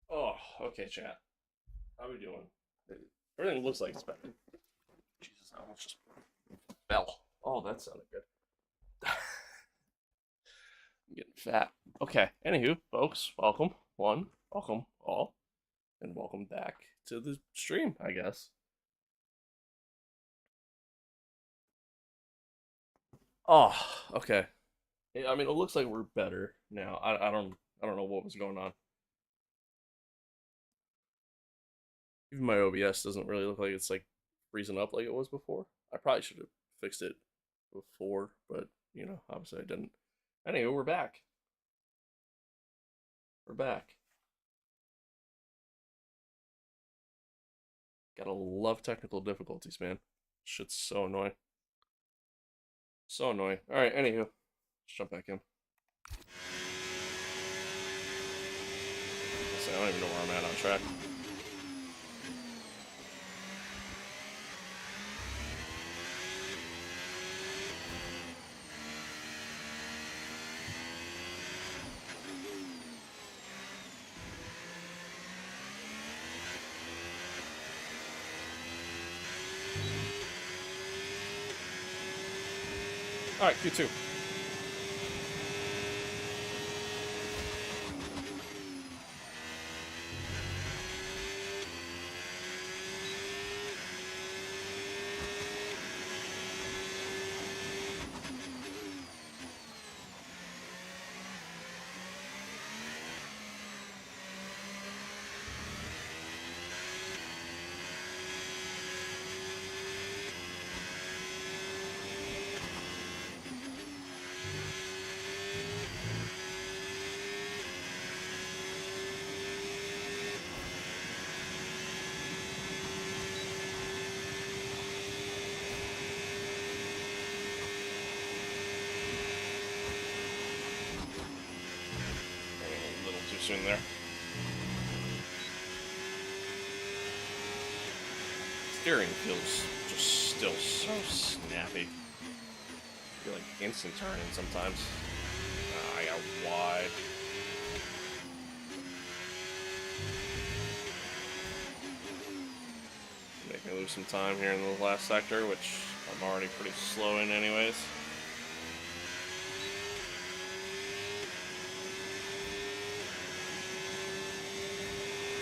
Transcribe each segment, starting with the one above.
Oh, okay, chat. How we doing? Everything looks like it's better. Jesus, I almost just fell. Oh, that sounded good. I'm getting fat. Okay, anywho, folks, welcome one, welcome all, and welcome back to the stream, I guess. Oh, okay. I mean, it looks like we're better now. I don't know what was going on. Even my OBS doesn't really look like it's like freezing up like it was before. I probably should have fixed it before, but obviously I didn't. Anyway, we're back. We're back. Gotta love technical difficulties, man. Shit's so annoying. So annoying. Alright, anywho, let's jump back in. I don't even know where I'm at on track. Alright, Q2. A little too soon there. Steering feels just still so snappy. I feel like instant turning sometimes. I got wide. Make me lose some time here in the last sector, which I'm already pretty slow in anyways.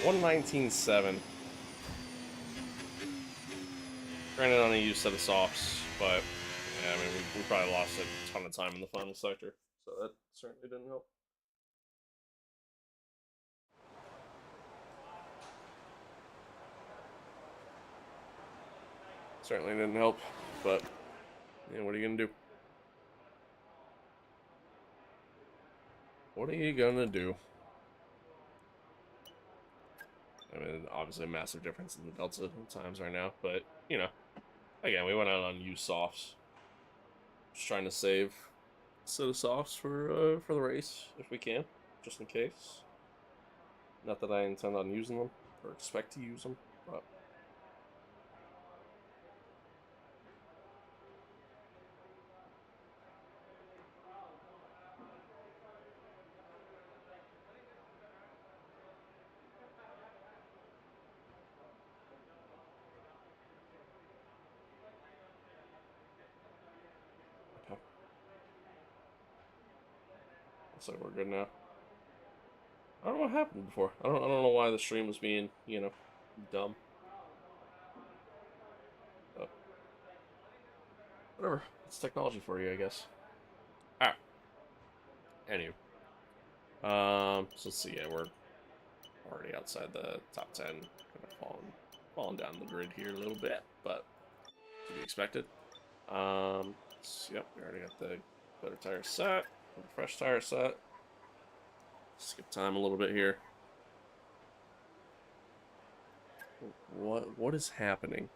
119.7. Granted, on a used set of softs, but yeah, I mean, we probably lost a ton of time in the final sector, so that certainly didn't help. Certainly didn't help, but yeah, what are you gonna do? What are you gonna do? I mean, obviously a massive difference in the delta times right now, but again, we went out on used softs, just trying to save a set of softs for the race if we can, just in case. Not that I intend on using them or expect to use them, but okay. Looks like we're good now. I don't know what happened before. I don't know why the stream was being, dumb. But whatever. It's technology for you, I guess. Ah, anyway. So let's see. Yeah, we're already outside the top 10. Kind of falling down the grid here a little bit, but to be expected. Yep, we already got the better tire set, the fresh tire set. Skip time a little bit here. What is happening?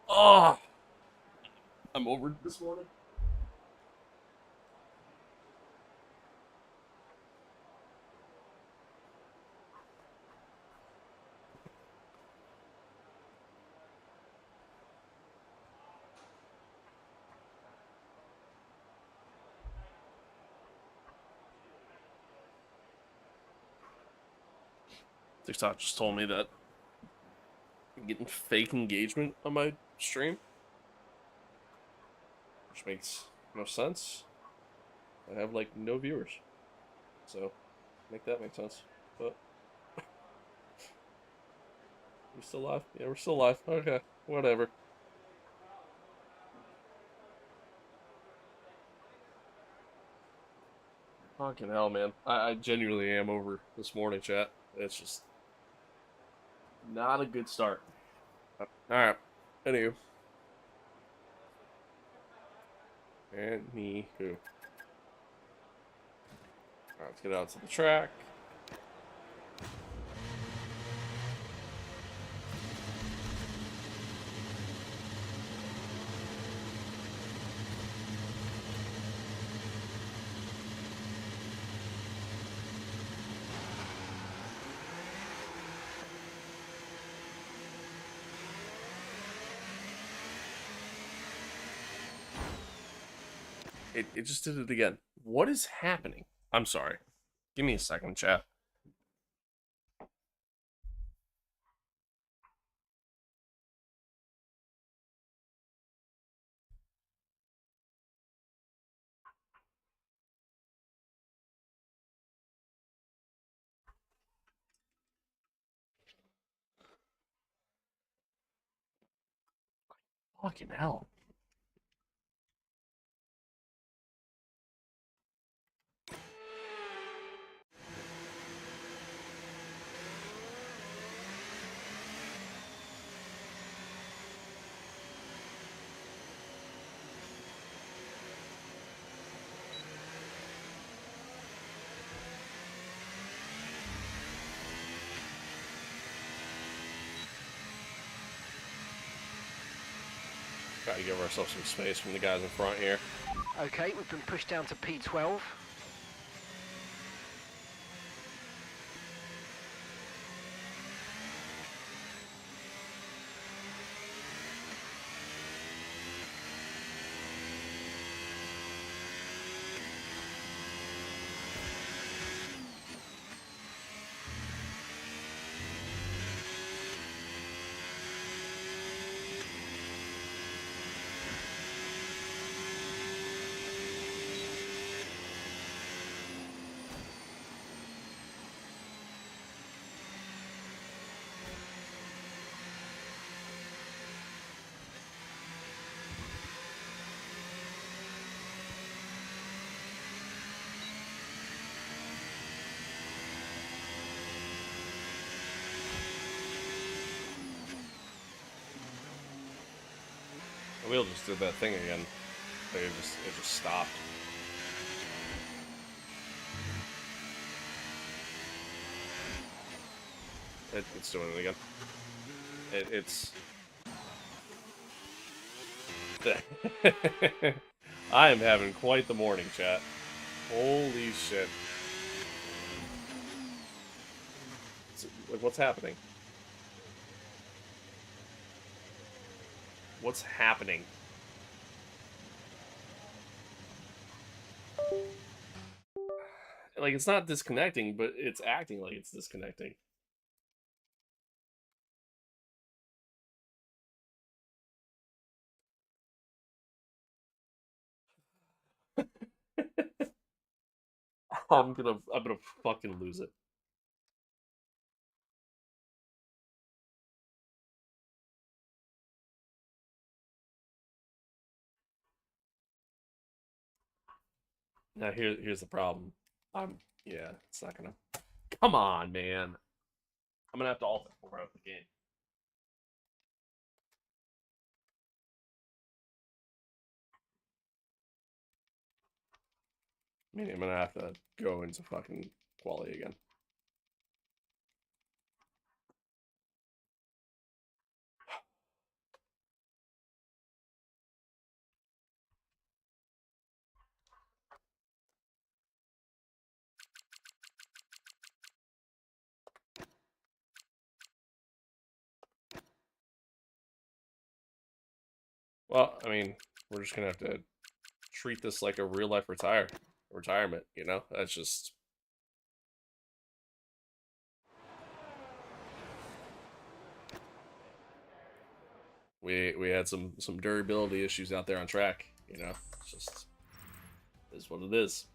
Oh, I'm over this morning. TikTok just told me that I'm getting fake engagement on my stream, which makes no sense. I have like no viewers, so make that make sense. But we still live? Yeah, we're still live. Okay, whatever. Fucking hell, man. I genuinely am over this morning, chat. It's just not a good start. Alright. Anywho. Anywho. Alright, let's get out to the track. It just did it again. What is happening? I'm sorry. Give me a second, chat. Fucking hell. Gotta give ourselves some space from the guys in front here. Okay, we've been pushed down to P12. The wheel just did that thing again. It just stopped. It's doing it again. It's. I am having quite the morning, chat. Holy shit. Like, what's happening? What's happening? Like, it's not disconnecting, but it's acting like it's disconnecting. I'm gonna fucking lose it. Now here's the problem. Yeah, it's not gonna. Come on, man. I'm gonna have to alt F4 out the game. I mean, I'm gonna have to go into fucking quality again. Well, I mean, we're just gonna have to treat this like a real life retirement. You know, that's just. We had some durability issues out there on track. You know, it's just is what it is.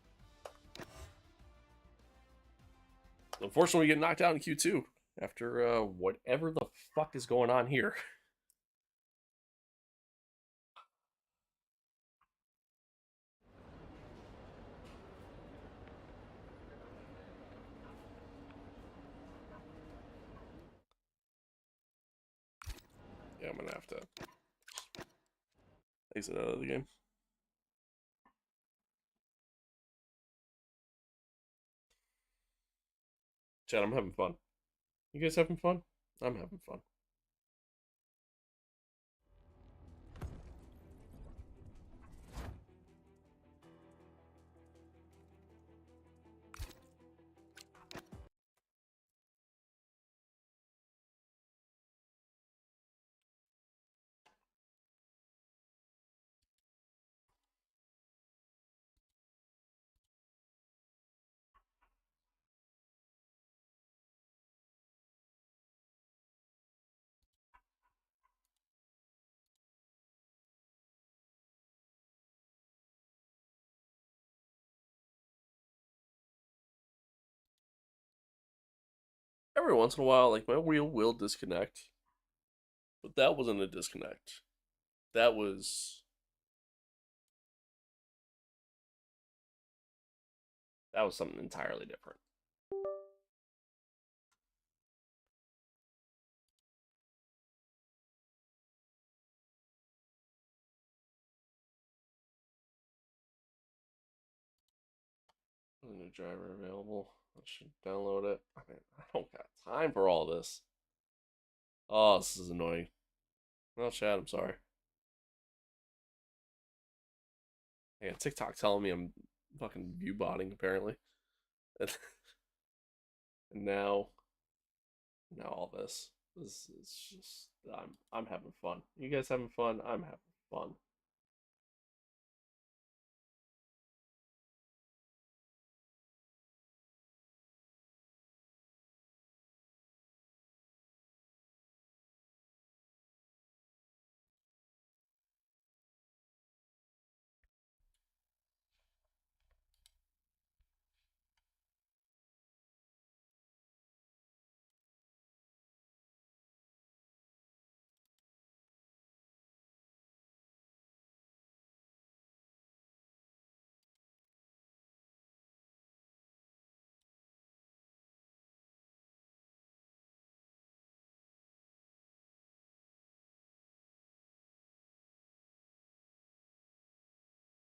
Unfortunately, we get knocked out in Q2 after whatever the fuck is going on here. Yeah, I'm gonna have to exit out of the game. Chad, I'm having fun. You guys having fun? I'm having fun. Every once in a while, like my wheel will disconnect, but that wasn't a disconnect. That was that was something entirely different. There's a new driver available. I should download it. I mean, I don't got time for all this. Oh, this is annoying. Well, Chad, I'm sorry. Yeah, TikTok telling me I'm fucking view botting apparently. And now all this. This is just I'm having fun. You guys having fun? I'm having fun.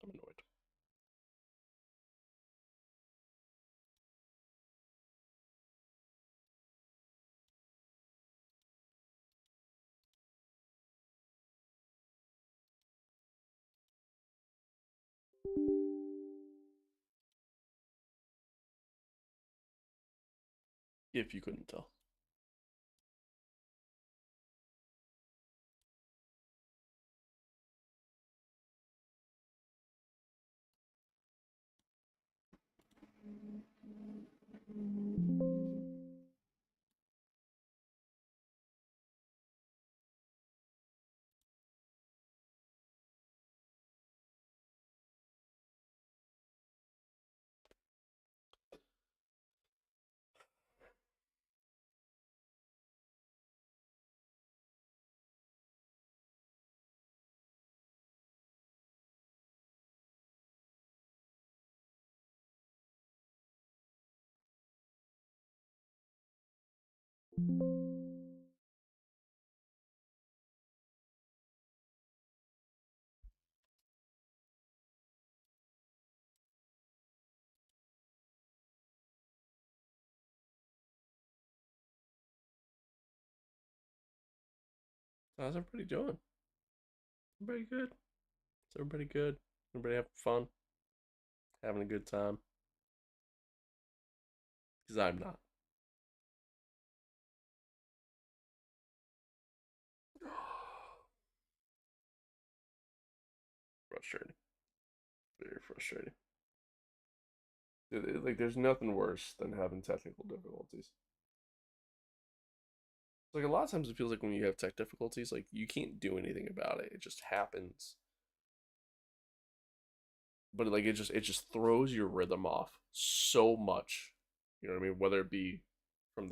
I'm annoyed. If you couldn't tell. How's everybody doing? Everybody good? Is everybody good? Everybody having fun? Having a good time? Because I'm not. Frustrating. Very frustrating. Like, there's nothing worse than having technical difficulties. Like a lot of times it feels like when you have tech difficulties, like you can't do anything about it. It just happens. But like it just throws your rhythm off so much. You know what I mean? Whether it be from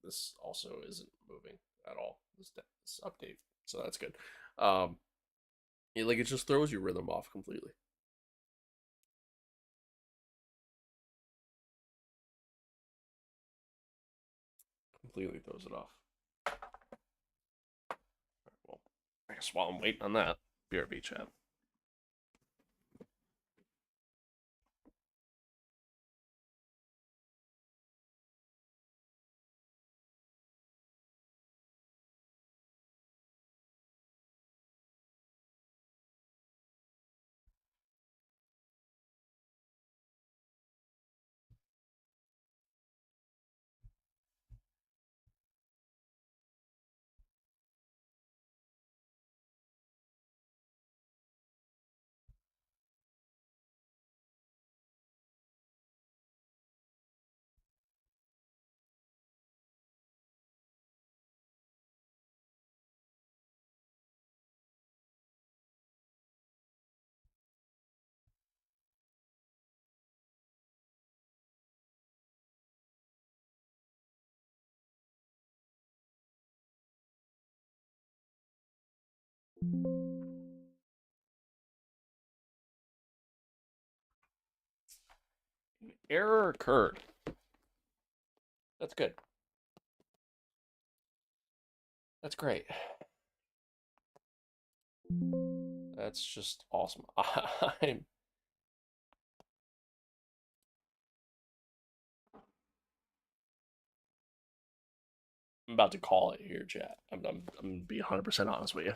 this also isn't moving at all. This update, so that's good. Um, it just throws your rhythm off completely. Completely throws it off. Well, I guess while I'm waiting on that, BRB chat. Error occurred. That's good. That's great. That's just awesome. I'm about to call it here, chat. I'm gonna be 100% honest with you.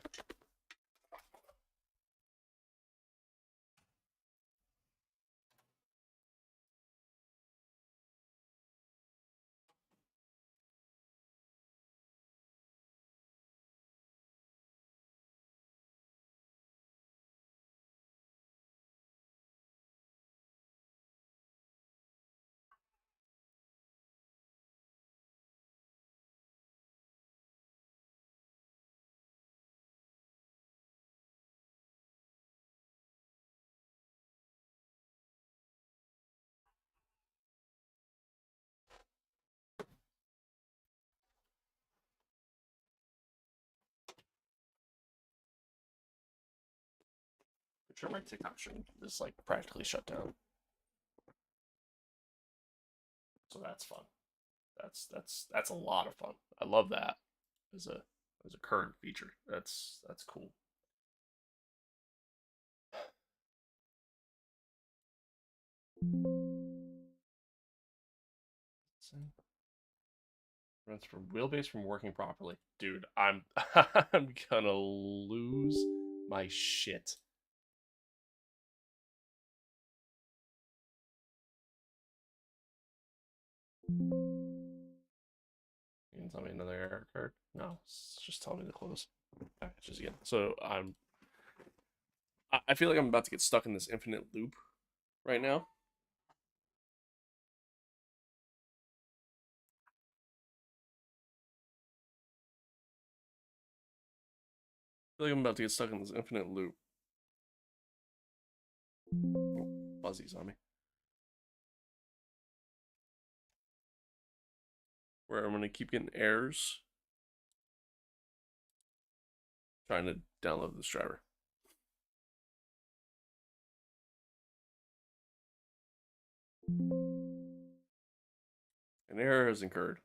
I'm sure my TikTok stream is like practically shut down, so that's fun. That's a lot of fun. I love that as a current feature. That's cool. Prevents from wheelbase from working properly, dude. I'm gonna lose my shit. You can tell me another error occurred? No, it's just telling me to close packages again. So I feel like I'm about to get stuck in this infinite loop right now. I feel like I'm about to get stuck in this infinite loop. Oh, fuzzies on me. Where I'm gonna keep getting errors trying to download this driver. An error has incurred.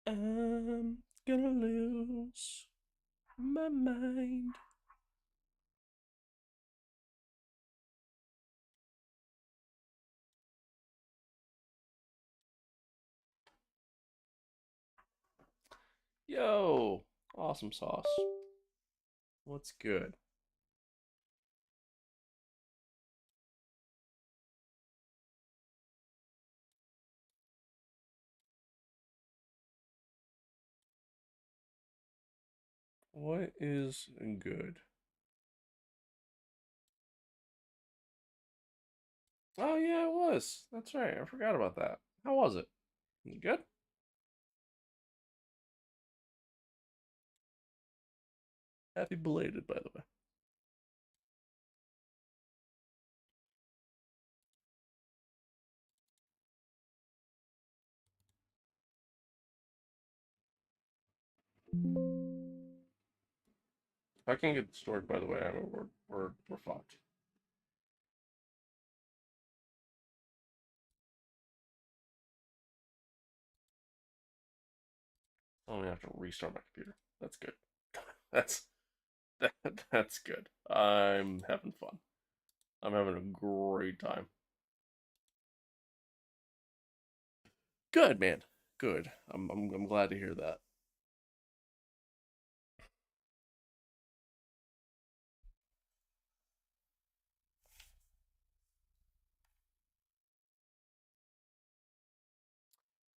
I'm gonna lose my mind. Yo, Awesome sauce. What's good? What is good? Oh yeah, it was. That's right. I forgot about that. How was it? Was it good? Happy belated, by the way. If I can get the story, by the way, I mean, we're fucked. I only have to restart my computer. That's good. That's that's good. I'm having fun. I'm having a great time. Good, man. Good. I'm glad to hear that.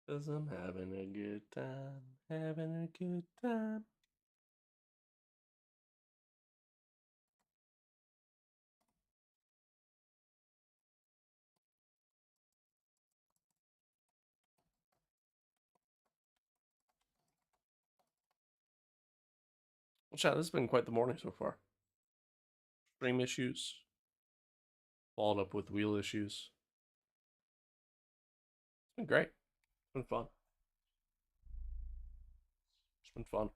Cause I'm having a good time. Having a good time. Well, chat, this has been quite the morning so far. Stream issues, followed up with wheel issues. It's been great. It's been fun. It's been fun.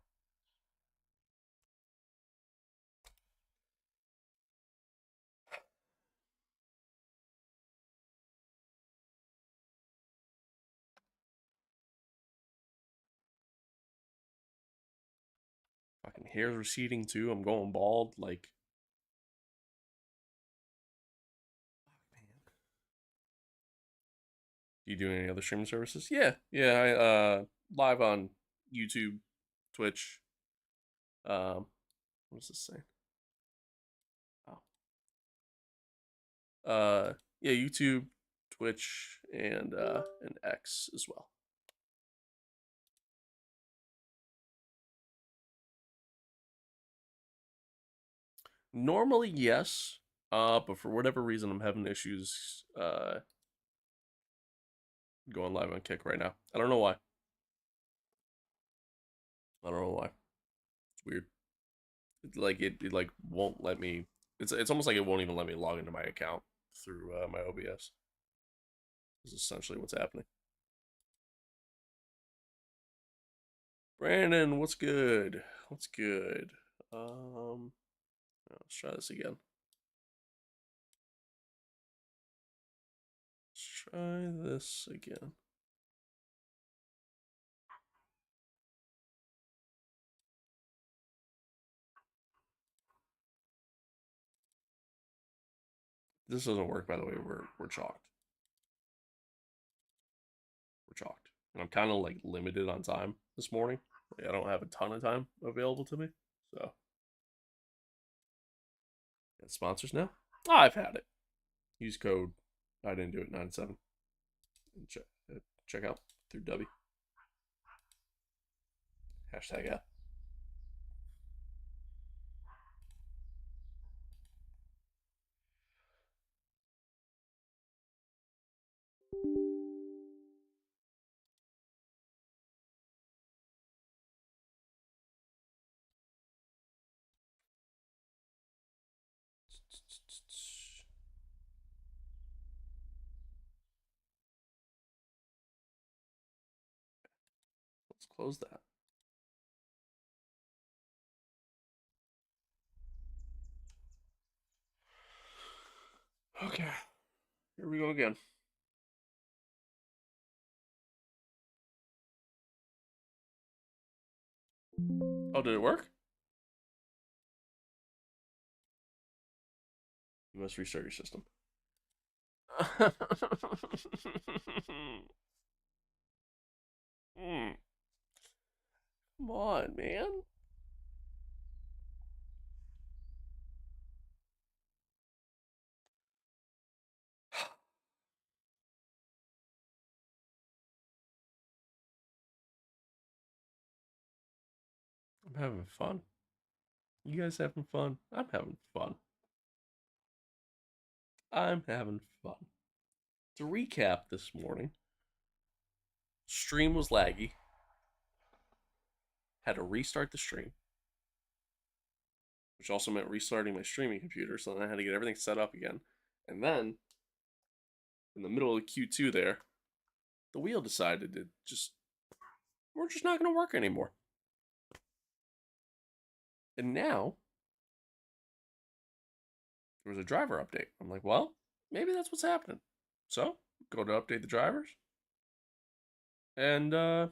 Fucking hair's receding too. I'm going bald. Like, you doing any other streaming services? Yeah, yeah. I live on YouTube, Twitch. What does this say? Oh, yeah, YouTube, Twitch, and X as well. Normally, yes. But for whatever reason, I'm having issues going live on Kick right now. I don't know why. I don't know why. It's weird. It like won't let me. It's almost like it won't even let me log into my account through my OBS. This is essentially what's happening. Brandon, what's good? What's good? Let's try this again. Let's try this again. This doesn't work, by the way. We're chalked. We're chalked, and I'm kind of like limited on time this morning. Like, I don't have a ton of time available to me, so got sponsors now. I've had it. Use code. I didn't do it 97. And check out through W. Hashtag out. Let's close that. Okay, here we go again. Oh, did it work? You must restart your system. Come on, man. I'm having fun. You guys having fun? I'm having fun. I'm having fun. To recap this morning, stream was laggy. Had to restart the stream, which also meant restarting my streaming computer, so then I had to get everything set up again. And then, in the middle of Q2 there, the wheel decided to we're just not going to work anymore. And now, there was a driver update. I'm like, well, maybe that's what's happening. So, go to update the drivers, and it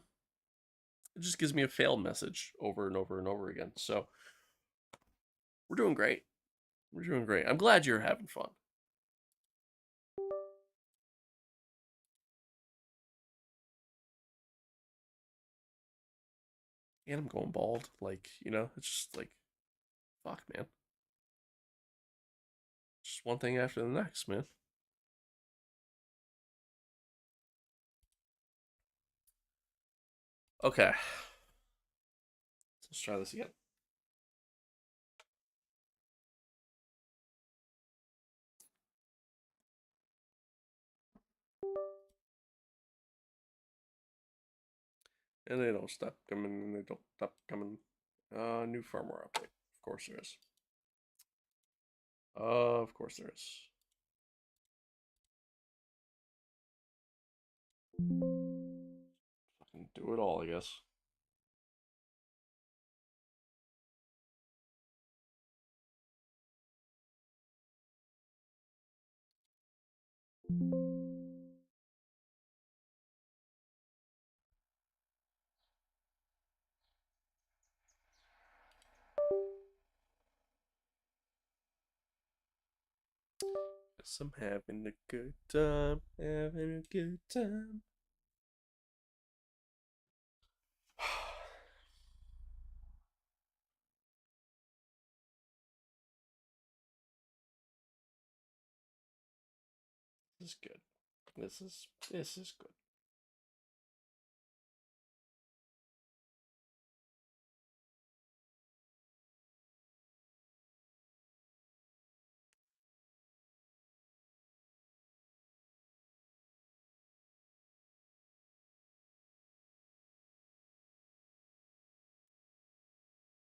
just gives me a failed message over and over and over again. So, we're doing great. We're doing great. I'm glad you're having fun. And I'm going bald. Like, it's just like, fuck, man. Just one thing after the next, man. Okay. Let's try this again. And they don't stop coming, and they don't stop coming. New firmware update. Of course there is. Of course there is. Fucking do it all, I guess. Guess I'm having a good time. Having a good time. This is good. This is good.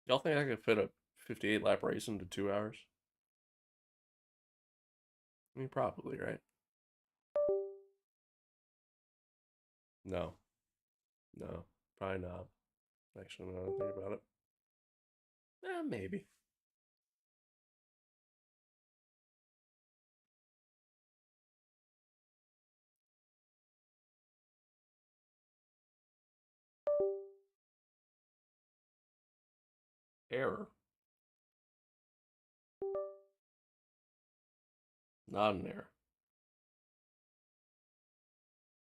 Y'all think I could fit a 58 lap race into 2 hours? I mean, probably, right? No. No. Probably not. Actually, now that I think about it. Maybe. Error. Not an error.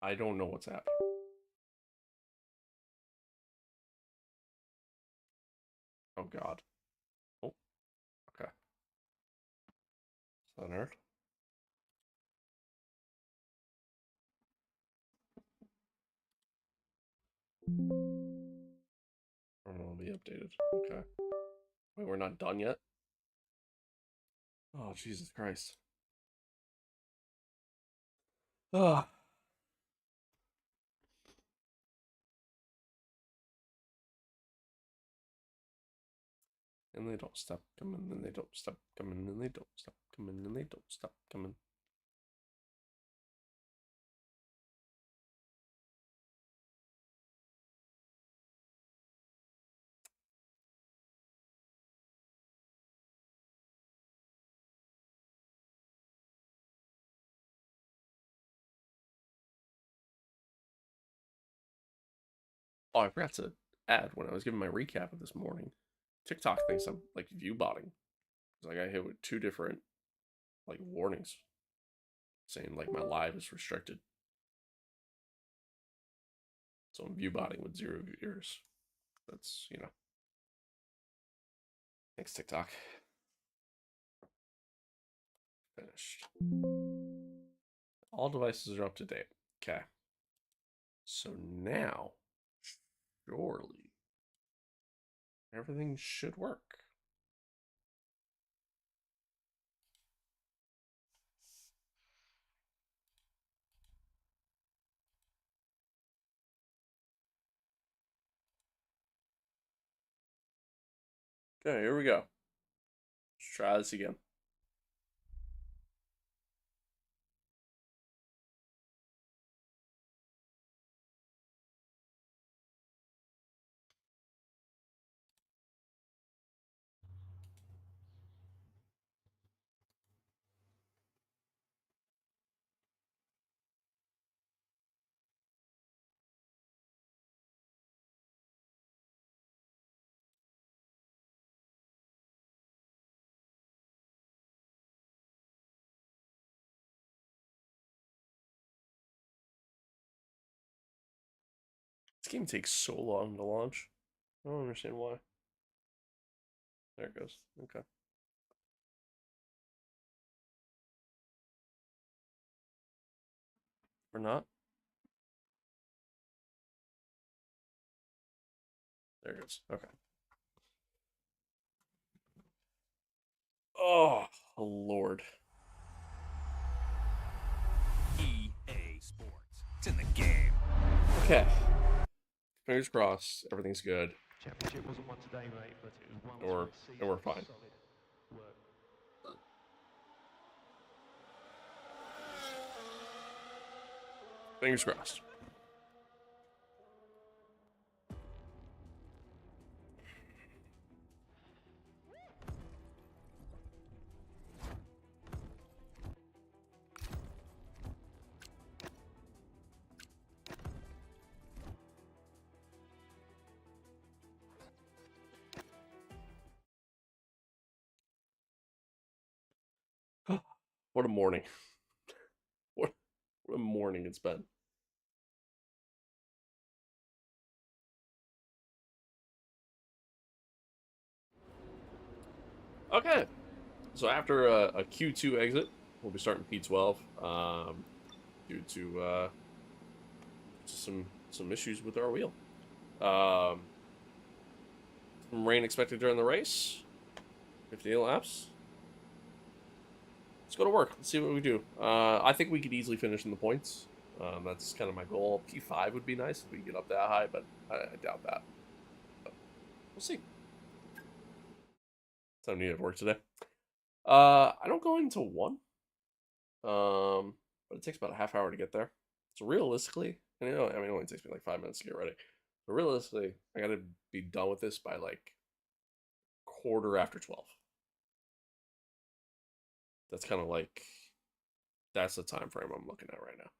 I don't know what's happening. Oh, God. Oh, okay. Is that an error? I don't know, it'll be updated. Okay. Wait, we're not done yet? Oh, Jesus Christ. Ah. And they don't stop coming, and they don't stop coming, and they don't stop coming, and they don't stop coming. Oh, I forgot to add when I was giving my recap of this morning. TikTok thinks I'm like view botting. Because I got hit with 2 different like warnings saying like my live is restricted. So I'm view botting with 0 viewers. That's, Thanks, TikTok. Finished. All devices are up to date. Okay. So now, surely, Everything should work. Okay, here we go. Let's try this again. This game takes so long to launch. I don't understand why. There it goes. Okay. Or not. There it goes. Okay. Oh, Lord. EA Sports. It's in the game. Okay. Fingers crossed. Everything's good. Championship wasn't won today, mate, but it was won Or, and we're fine. solid work. Fingers crossed. What a morning. What a morning it's been. Okay. So after a Q2 exit, we'll be starting P12 due to some issues with our wheel. Some rain expected during the race. 58 laps. Let's go to work. Let's see what we do. I think we could easily finish in the points. That's kind of my goal. P5 would be nice if we get up that high, but I doubt that. But we'll see. Time to get to work today. I don't go into 1. But it takes about a half hour to get there. So realistically, and it only takes me like 5 minutes to get ready. But realistically, I gotta be done with this by like 12:15. That's kind of like, that's the time frame I'm looking at right now.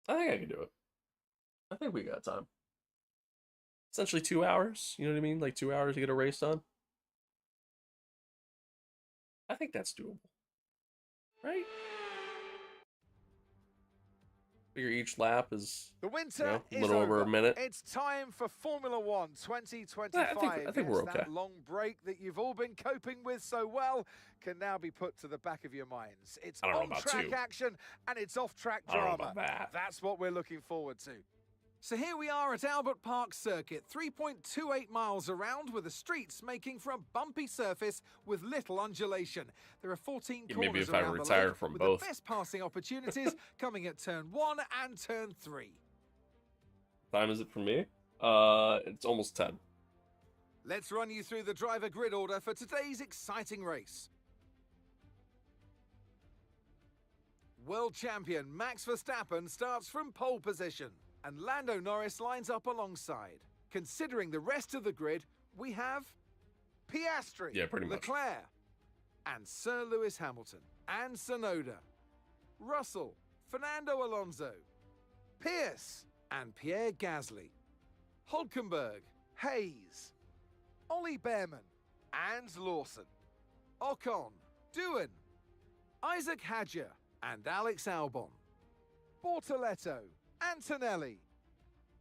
I think I can do it. I think we got time. Essentially 2 hours, you know what I mean? Like 2 hours to get a race done. I think that's doable. Right? Figure each lap is The winter a little over a minute. It's time for Formula One 2025. I think we're okay. That long break that you've all been coping with so well can now be put to the back of your minds. It's on-track action and it's off-track drama. I don't know about that. That's what we're looking forward to. So here we are at Albert Park Circuit, 3.28 miles around, with the streets making for a bumpy surface with little undulation. There are 14 corners maybe if I around retire the lake, from with both. the best passing opportunities coming at turn 1 and turn 3. Time is it for me? It's almost 10. Let's run you through the driver grid order for today's exciting race. World champion Max Verstappen starts from pole position, and Lando Norris lines up alongside. Considering the rest of the grid, we have Piastri, Yeah, pretty much. Leclerc, and Sir Lewis Hamilton, and Tsunoda, Russell, Fernando Alonso, Pierce, and Pierre Gasly, Hulkenberg, Hayes, Ollie Behrman, and Lawson, Ocon, Doohan, Isaac Hadjar, and Alex Albon, Bortoletto, Antonelli,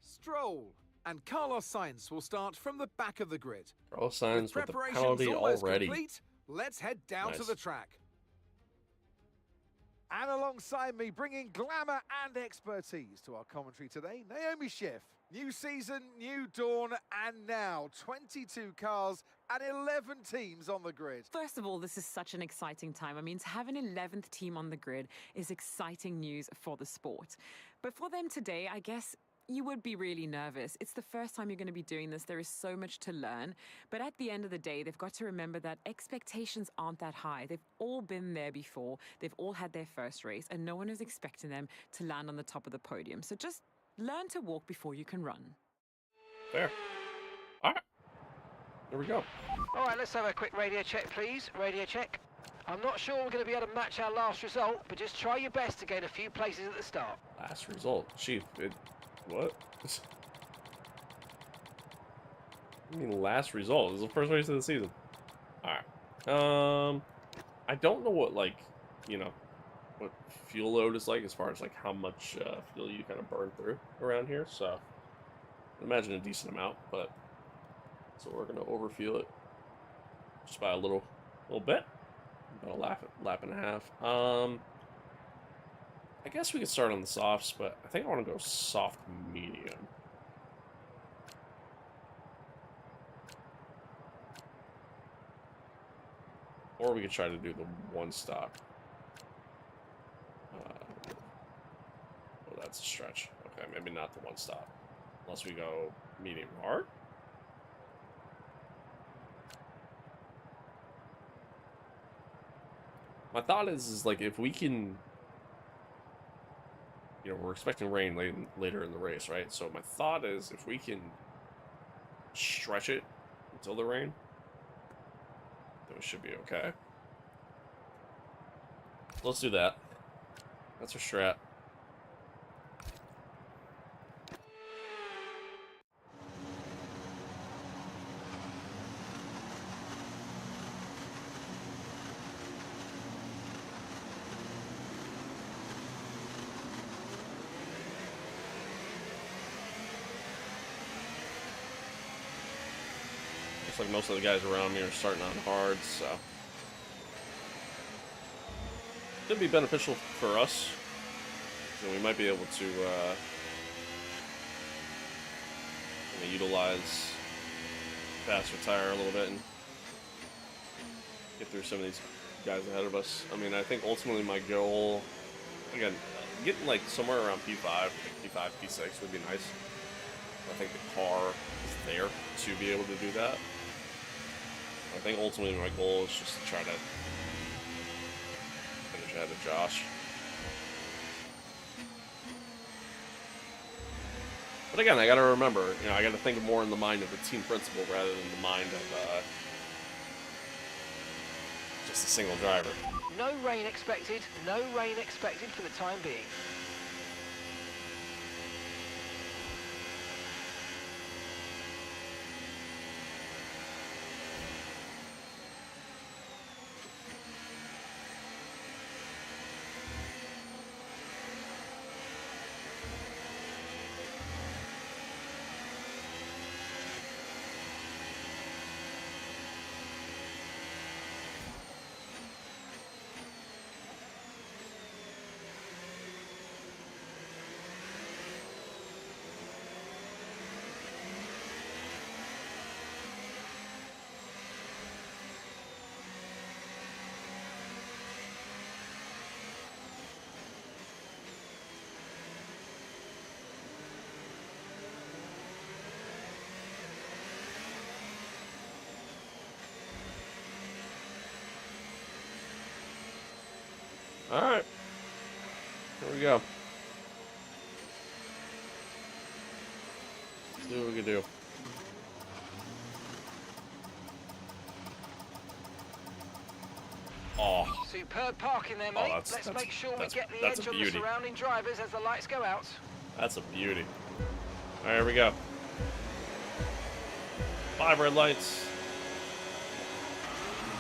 Stroll, and Carlos Sainz will start from the back of the grid. Carlos Sainz with the preparations penalty almost already. complete, let's head down to Nice. the track. And alongside me, bringing glamour and expertise to our commentary today, Naomi Schiff. New season, new dawn, and now 22 cars and 11 teams on the grid. First of all, this is such an exciting time. I mean, to have an 11th team on the grid is exciting news for the sport. But for them today, I guess you would be really nervous. It's the first time you're going to be doing this. There is so much to learn. But at the end of the day, they've got to remember that expectations aren't that high. They've all been there before. They've all had their first race, and no one is expecting them to land on the top of the podium. So just learn to walk before you can run. Fair. All right. There we go. All right, let's have a quick radio check, please. Radio check. I'm not sure we're going to be able to match our last result, but just try your best to gain a few places at the start. Last result. Chief, what? I mean, last result. This is the first race of the season. Alright. I don't know what, like, you know, what fuel load is like as far as, like, how much fuel you kind of burn through around here. So, I imagine a decent amount, but so we're going to overfuel it just by a little bit. About a lap and a half. I guess we could start on the softs, but I think I want to go soft medium. Or we could try to do the one stop. Well, that's a stretch. Okay, maybe not the one stop. Unless we go medium hard. My thought is like if we can, you know, we're expecting rain later in the race, right? So my thought is if we can stretch it until the rain, then we should be okay. Let's do that. That's our strat. Looks like most of the guys around me are starting on hard, so could be beneficial for us. So we might be able to utilize faster tire a little bit and get through some of these guys ahead of us. I mean, I think ultimately my goal, again, getting like somewhere around P5, like P5, P6 would be nice. I think the car is there to be able to do that. I think ultimately my goal is just to try to finish ahead of Josh. But again, I gotta remember, you know, I gotta think more in the mind of the team principal rather than the mind of just a single driver. No rain expected. No rain expected for the time being. Alright. Here we go. Let's see what we can do. Oh. Superb parking there, mate. Let's make sure we get the edge on the surrounding drivers as the lights go out. That's a beauty. Alright, here we go. 5 red lights.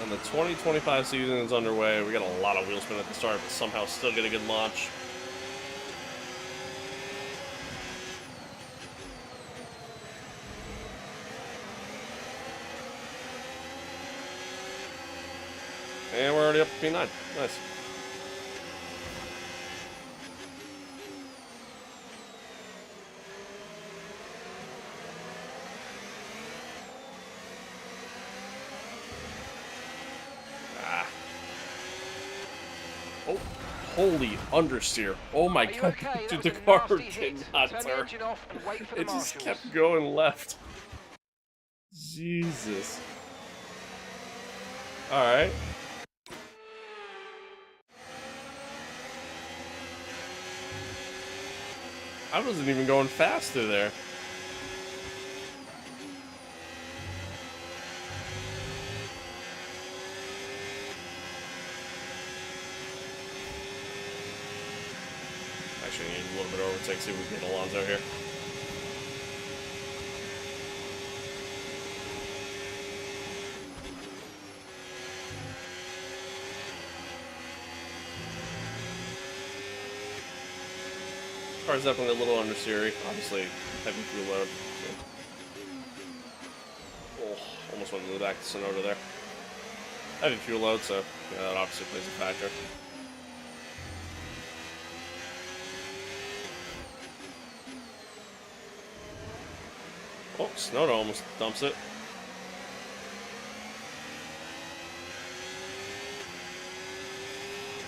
And the 2025 season is underway. We got a lot of wheel spin at the start, but somehow still get a good launch. And we're already up to P9. Nice. Holy understeer. Oh my Are you god. okay? Dude, That the was a car nasty did hit. not Turn the turn. engine off and wait for the It just marshals. kept going left. Jesus. Alright. I wasn't even going faster there. Actually, I need a little bit of overtake, see if we can get Alonso here. Car's definitely a little understeery. Obviously, heavy fuel load. So. Oh, almost went into the back of Sonoda there. Heavy fuel load, so yeah, that obviously plays a factor. Oh, Sonoda almost dumps it.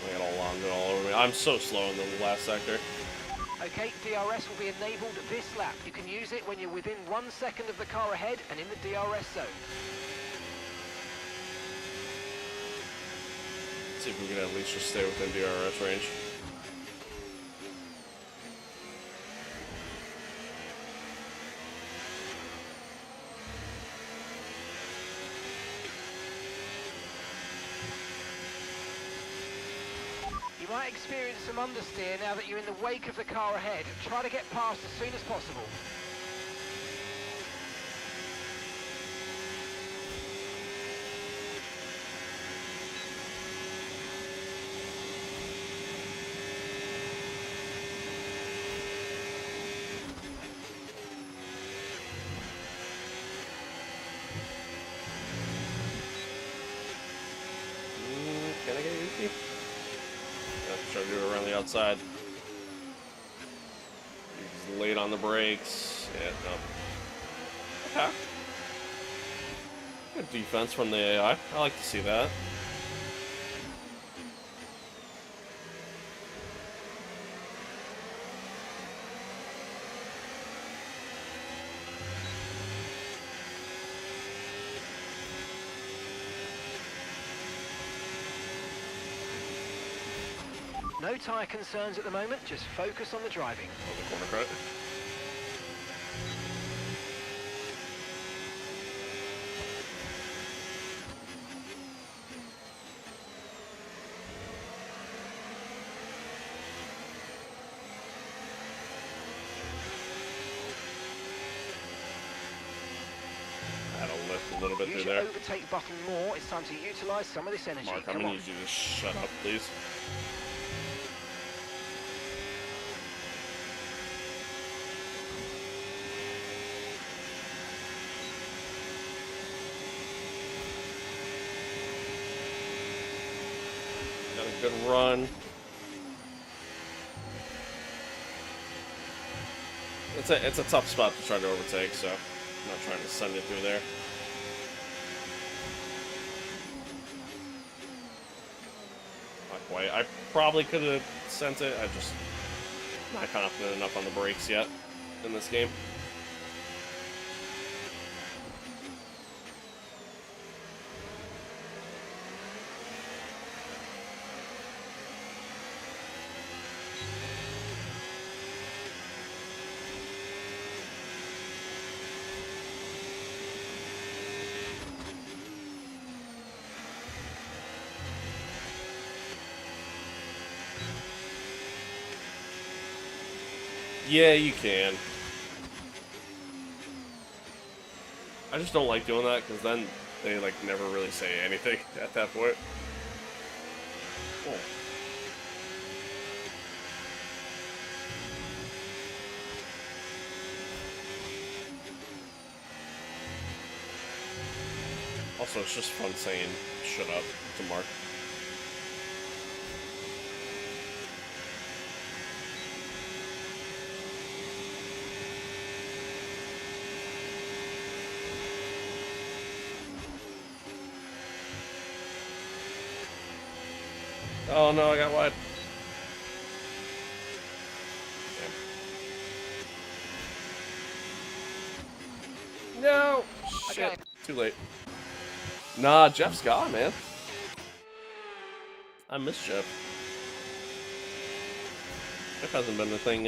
I got Alonso all over me. I'm so slow in the last sector. Okay, DRS will be enabled this lap. You can use it when you're within 1 second of the car ahead and in the DRS zone. See if we can at least just stay within DRS range. You might experience some understeer now that you're in the wake of the car ahead. Try to get past as soon as possible. Can I get Yuki? Try to do it around the outside. He's late on the brakes. Yeah, no. Okay. Good defense from the AI. I like to see that. No tyre concerns at the moment, just focus on the driving. Oh, the corner credit. That'll lift a little bit Use through your there. overtake button more. It's time to utilise some of this energy. Mark, I'm Come gonna on. need you to shut up, please. Got a good run. It's a tough spot to try to overtake, so I'm not trying to send it through there. Not quite. I probably could have sent it. I'm just not confident enough on the brakes yet in this game. Yeah, you can. I just don't like doing that because then they like never really say anything at that point. Oh. Also, it's just fun saying "shut up" to Mark. Oh no, I got wide. No! Shit. Okay. Too late. Nah, Jeff's gone, man. I miss Jeff. Jeff hasn't been a thing,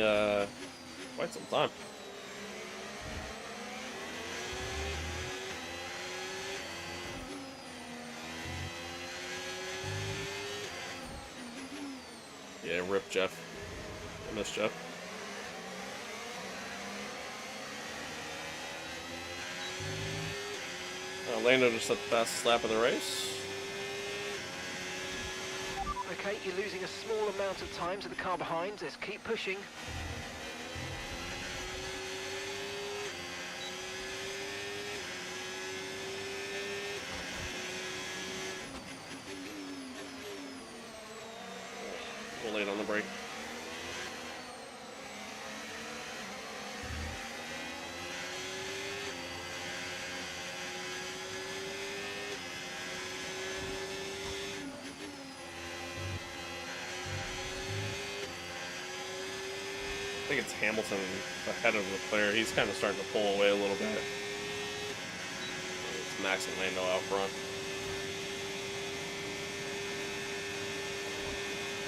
quite some time. Yeah, rip Jeff. I miss Jeff. Lando just at the fastest lap of the race. Okay, you're losing a small amount of time to the car behind. Let's keep pushing. A little late on the brake. I think it's Hamilton ahead of Leclerc. He's kind of starting to pull away a little bit. It's Max and Lando out front.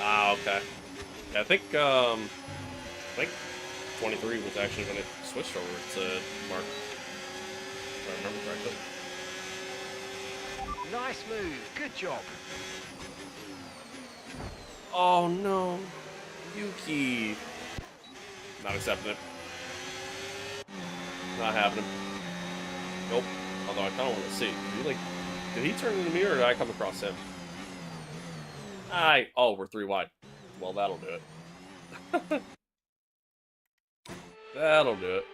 Ah, okay. Yeah, I think 23 was actually when it switched over to Mark, if I remember correctly. Nice move. Good job. Oh no, Yuki. Not accepting it. Not happening. Nope. Although I kind of want to see. Did he turn into me or did I come across him? Oh, we're 3 wide. Well, that'll do it. That'll do it.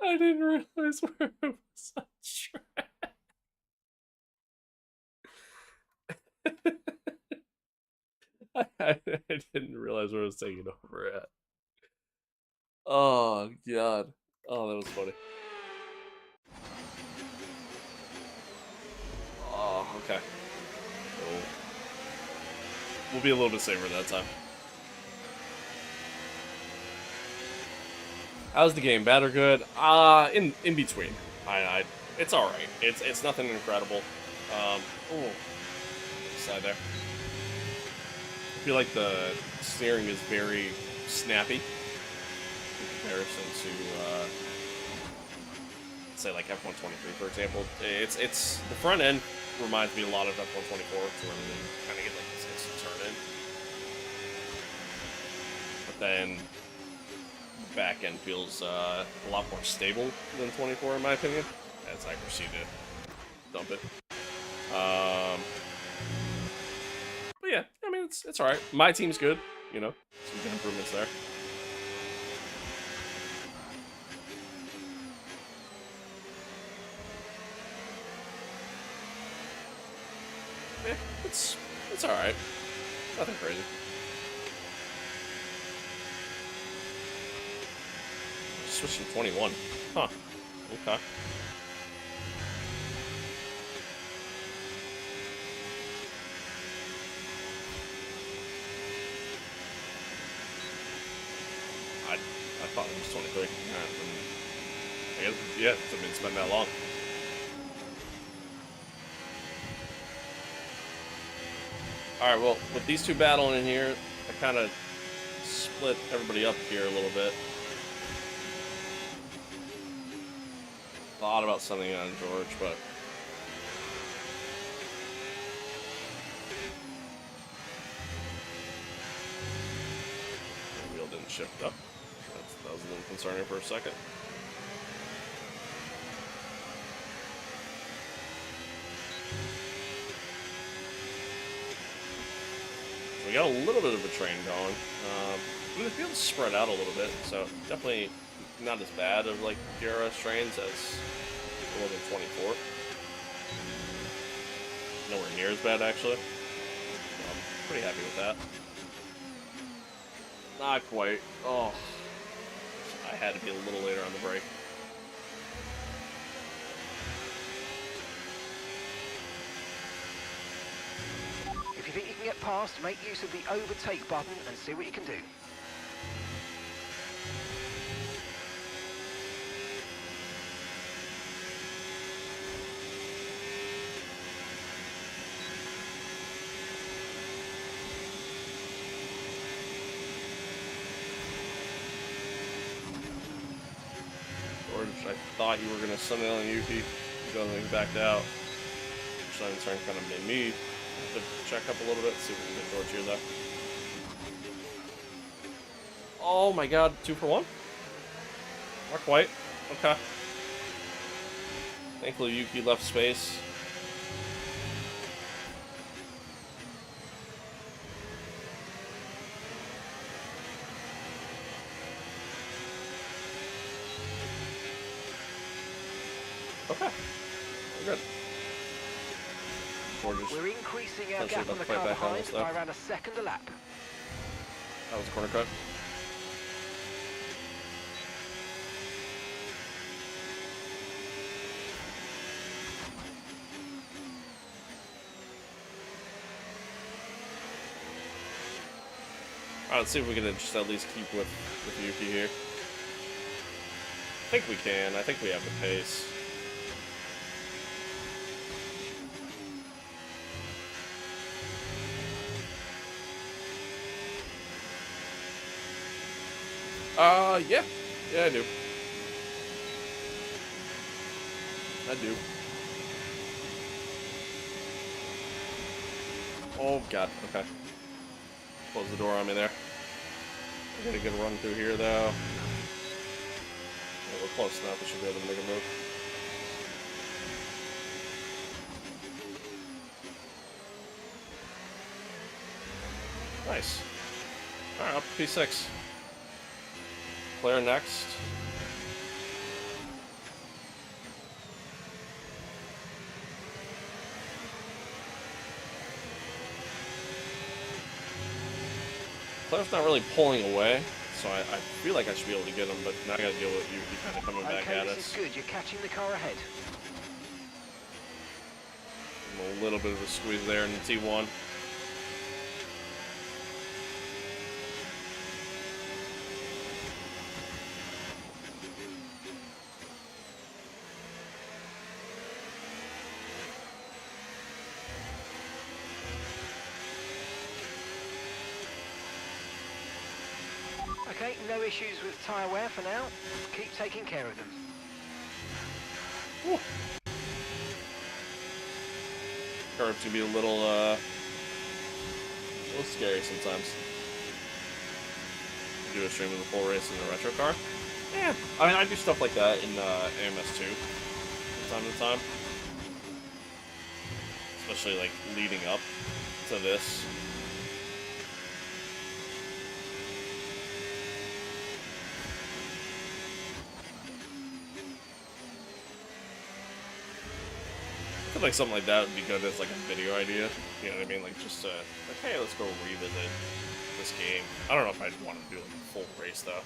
I didn't realize where it was on track. I didn't realize where I was taking over at. Oh, God. Oh, that was funny. Oh, okay. We'll be a little bit safer that time. How's the game? Bad or good? In between. It's all right. It's nothing incredible. Oh, side there. I feel like the steering is very snappy in comparison to say like F125, for example. It's the front end reminds me a lot of F124 to where you kind of get like this instant turn in, but then the back end feels a lot more stable than 24 in my opinion, as I proceed to dump it. But yeah, I mean it's all right. My team's good, you know, some good improvements there. Yeah, it's all right. Nothing crazy. Switching 21. Huh. Okay. I thought it was 23. I guess, yeah, I mean, it's been that long. Alright, well, with these two battling in here, I kind of split everybody up here a little bit. Thought about sending it on George, but the wheel didn't shift up. That was a little concerning for a second. We got a little bit of a train going. I mean, the field's spread out a little bit, so definitely not as bad of like DRS trains as the one in 24. Nowhere near as bad, actually. So I'm pretty happy with that. Not quite. Oh, I had to be a little later on the break. you think you can get past, make use of the overtake button and see what you can do. George, I thought you were going to send it on Yuki. He backed out. Which then in turn kind of made me have to check up a little bit, see if we can get George here though. Oh my god, 2 for 1? Not quite. Okay. Thankfully Yuki left space. Okay. We're good. Gorgeous. We're increasing our Potentially gap on the about to fight car back on behind this, by though. around a second a lap. That was a corner cut. Alright, let's see if we can just at least keep with Yuki here. I think we can. I think we have the pace. Yeah. Yeah, I do. I do. Oh, God. Okay. Close the door on me there. We're gonna get a run through here, though. Yeah, we're close enough. We should be able to make a move. Nice. Alright, up to P6. Claire next. Claire's not really pulling away, so I feel like I should be able to get him, but now I gotta deal with you kind of coming back Okay, at this us. is good. You're catching the car ahead. A little bit of a squeeze there in the T1. Okay, no issues with tyre wear for now. Keep taking care of them. Whew. Curves can be a little scary sometimes. Do a stream of the full race in the retro car. Yeah, I mean I do stuff like that in AMS2 from time to time, especially like leading up to this. I feel like something like that would be good as like a video idea. You know what I mean? Like just like, hey, let's go revisit this game. I don't know if I'd want to do like a full race though.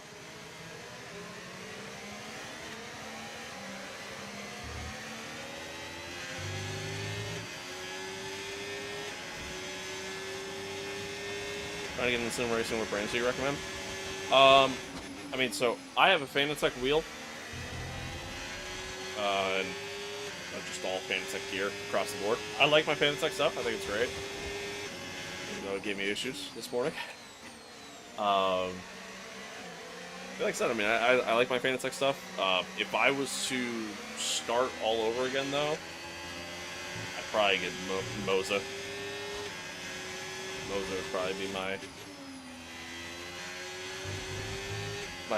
Trying to get into sim racing with brands do you recommend? I mean, so I have a Fanatec wheel, and just all Fanatec gear across the board. I like my Fanatec stuff. I think it's great. Even though it gave me issues this morning. Like I said, I mean, I like my Fanatec stuff. If I was to start all over again, though, I'd probably get Moza. Moza would probably be my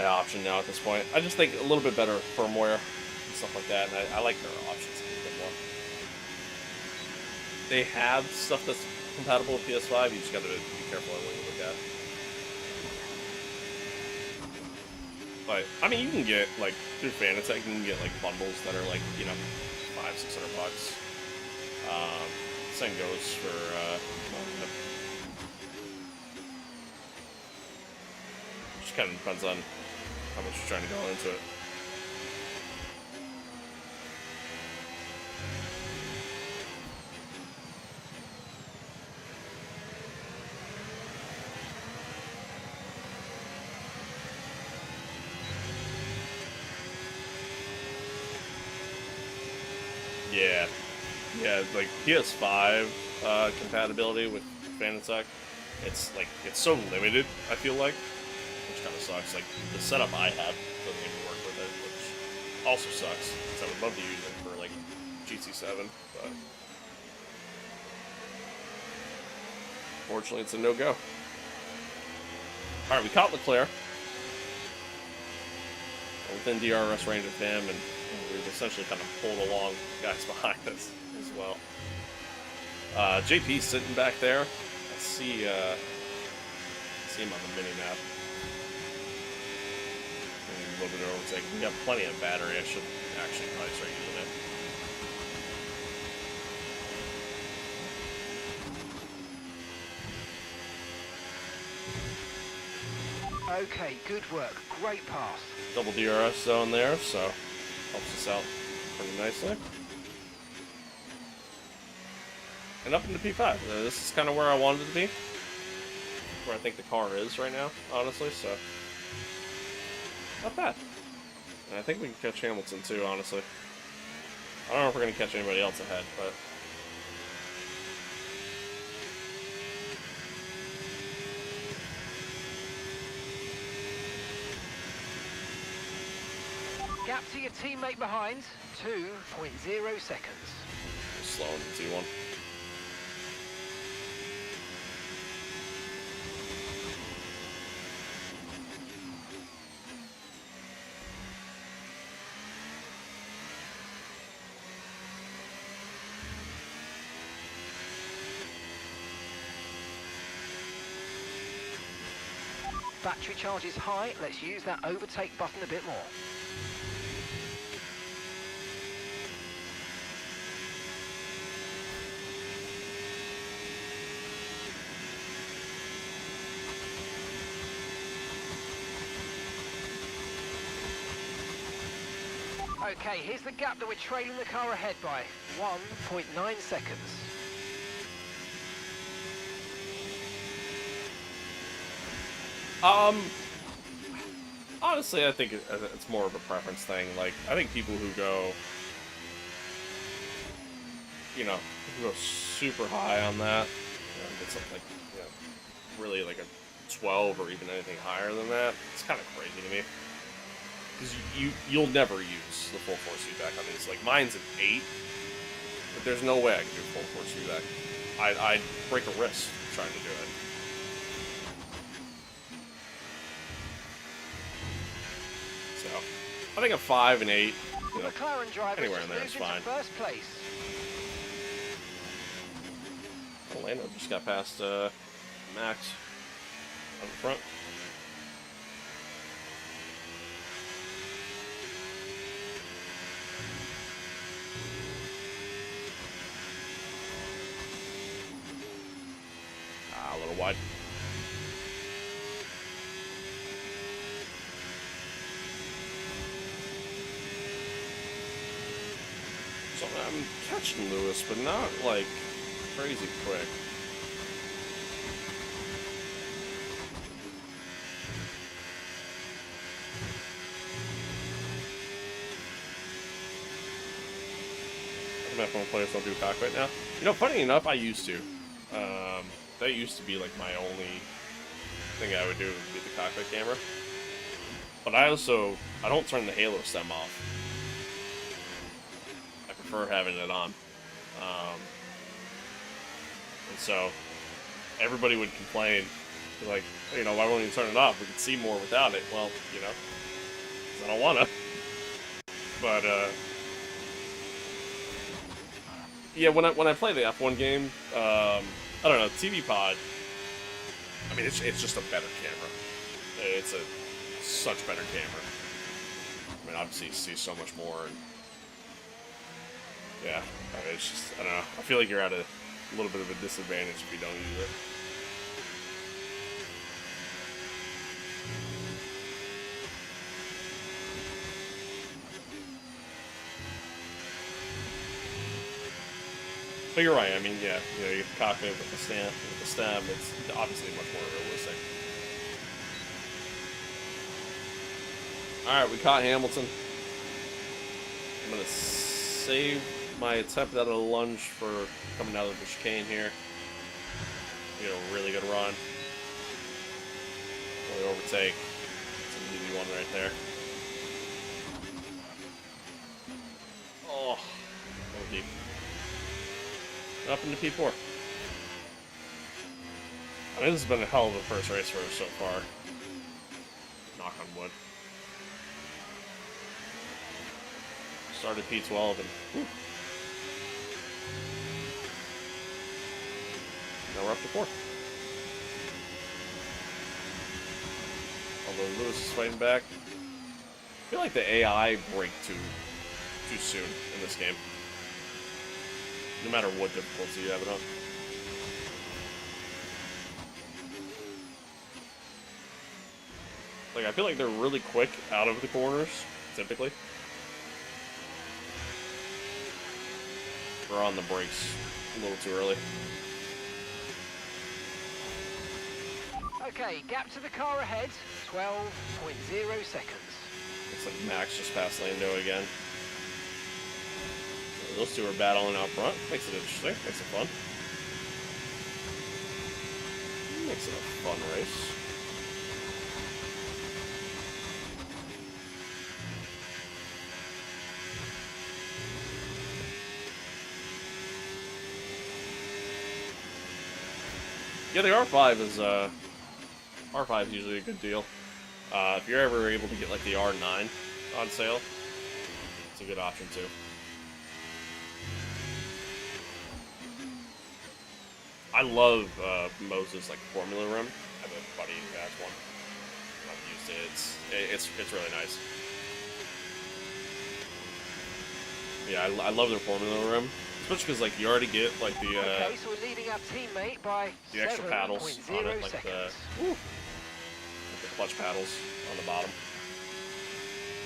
option now at this point. I just think a little bit better firmware and stuff like that, and I like their options a little bit more. They have stuff that's compatible with PS5, you just gotta be careful on what you look at. But, I mean, you can get, like, through Fanatec, you can get, like, bundles that are, like, you know, $500-600. Same goes for, just kind of depends on how much you're trying to go into it. Yeah, like PS5 compatibility with Fanatec, it's so limited. I feel like, which kind of sucks. Like the setup I have doesn't even work with it, which also sucks. Because I would love to use it for like GT7, but fortunately it's a no-go. All right, we caught Leclerc. Within DRS range of him, and we've essentially kind of pulled along guys behind us as well. JP's sitting back there. I see him on the mini map. A little bit of overtake. We have plenty of battery. I should actually probably start using it. Okay, good work. Great pass. Double DRS zone there, so helps us out pretty nicely. And up into P5. This is kind of where I wanted it to be. Where I think the car is right now, honestly, so not bad. And I think we can catch Hamilton too, honestly. I don't know if we're going to catch anybody else ahead, but Gap to your teammate behind, 2.0 seconds. slow into T1. Battery charge is high. Let's use that overtake button a bit more. Okay, here's the gap that we're trailing the car ahead by. 1.9 seconds. Honestly, I think it's more of a preference thing. Like, I think people who go, who go super high on that, get something like, really like a 12 or even anything higher than that, it's kind of crazy to me. Because you'll never use the full force feedback on these. Like, mine's an 8, but there's no way I can do full force feedback. I'd break a wrist trying to do it. So, I think a 5 and 8, McLaren driver anywhere in there is fine. first place. Orlando just got past Max on the front. A little wide. So I'm catching Lewis, but not like crazy quick. I F1 players don't do cockpit now. Funny enough, I used to. That used to be like my only thing I would do would be the cockpit camera. But I don't turn the halo stem off. I prefer having it on. And so everybody would complain, like, why won't you turn it off? We can see more without it. Well, 'cause I don't want to. But yeah, when I play the F1 game, I don't know, TV Pod. I mean, it's just a better camera. It's a such better camera. I mean, obviously you see so much more, and yeah, I mean, it's just, I don't know. I feel like you're at a little bit of a disadvantage if you don't use it. But you're right. I mean, yeah, you cockpit with the stem. It's obviously much more realistic. All right, we caught Hamilton. I'm gonna save my attempt at a lunge for coming out of the chicane here. Get a really good run. Really overtake. It's an easy one right there. Oh, so deep. Up into P4. I mean, this has been a hell of a first race for us so far. Knock on wood. Started P12 and whew. Now we're up to 4. Although Lewis is fighting back. I feel like the AI break too soon in this game. No matter what difficulty you have it on. Like, I feel like they're really quick out of the corners, typically. We're on the brakes a little too early. Okay, gap to the car ahead, 12.0 seconds. Looks like Max just passed Lando again. Those two are battling out front. Makes it interesting. Makes it fun. Makes it a fun race. Yeah, the R5 is usually a good deal. If you're ever able to get like the R9 on sale, it's a good option too. I love Moses like Formula Rim. I have a buddy who has one. I've used it. It's really nice. Yeah, I love their Formula Rim, especially because like you already get like the Okay, so we're leading our teammate by the extra paddles on it, like seconds. the clutch paddles on the bottom,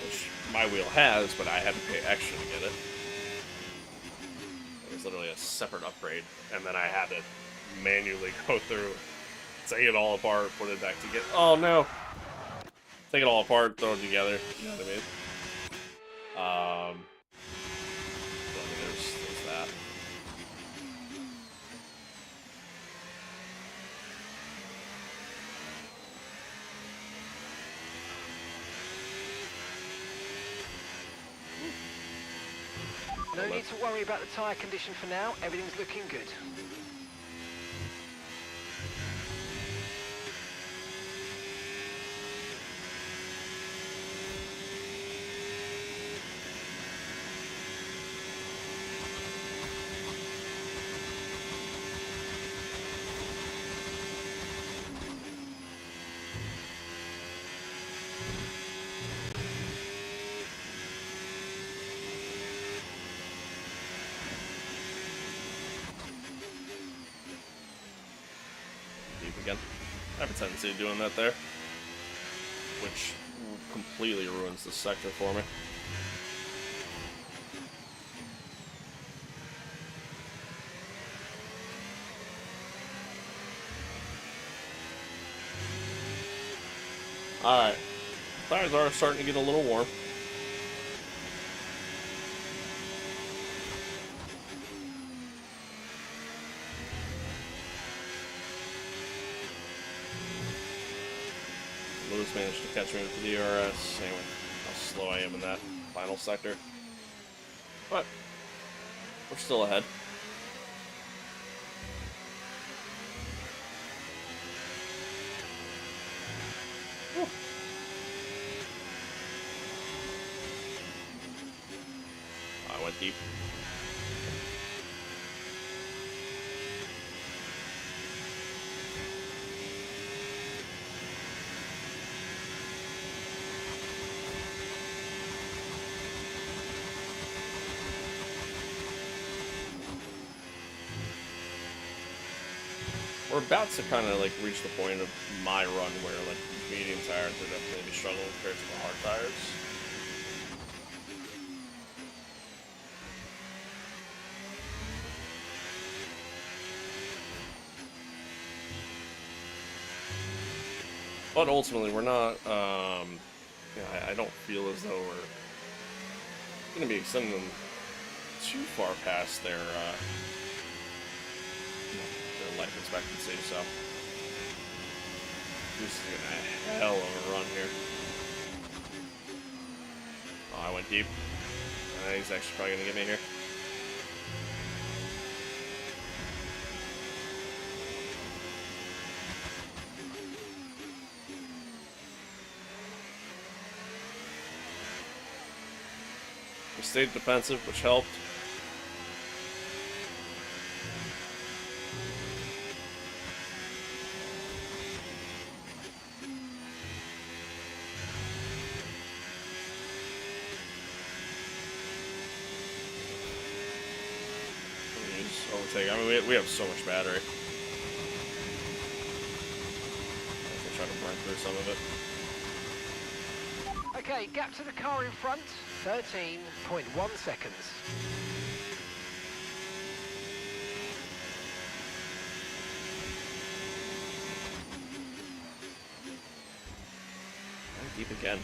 which my wheel has, but I had to pay extra to get it. It was literally a separate upgrade, and then I had to manually go through, take it all apart, put it back together. Oh no! Take it all apart, throw it together. You know what I mean? So, I mean, there's that. No need to worry about the tyre condition for now. Everything's looking good. Again. I have a tendency of doing that there, which completely ruins the sector for me. Alright, tires are starting to get a little warm. Lewis managed to catch me with the DRS. Anyway, how slow I am in that final sector. But we're still ahead. Whew. I went deep. We're about to kind of like reach the point of my run where like medium tires are definitely struggling compared to the hard tires. But ultimately, we're not. I don't feel as though we're going to be extending them too far past their life expectancy, so this is gonna hell of a run here. Oh, I went deep. He's actually probably gonna get me here. We stayed defensive, which helped. Overtake. I mean, we have so much battery. I'll try to burn through some of it. Okay, gap to the car in front, 13.1 seconds. Deep again.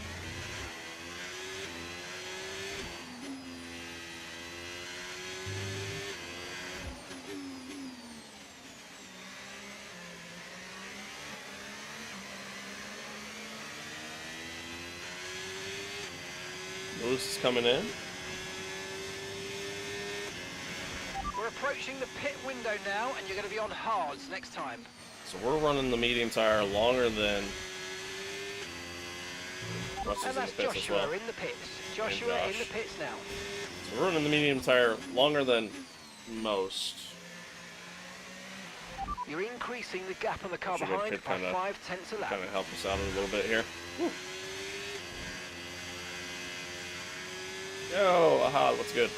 Lewis is coming in. We're approaching the pit window now, and you're going to be on hards next time. So we're running the medium tire longer than Russell's And in the that's pits as Joshua well. in the pits. Joshua in the pits now. So we're running the medium tire longer than most. You're increasing the gap on the car Should have behind pit by kinda- 0.5 a lap. Kind of help us out a little bit here. Woo. Yo, aha, what's good?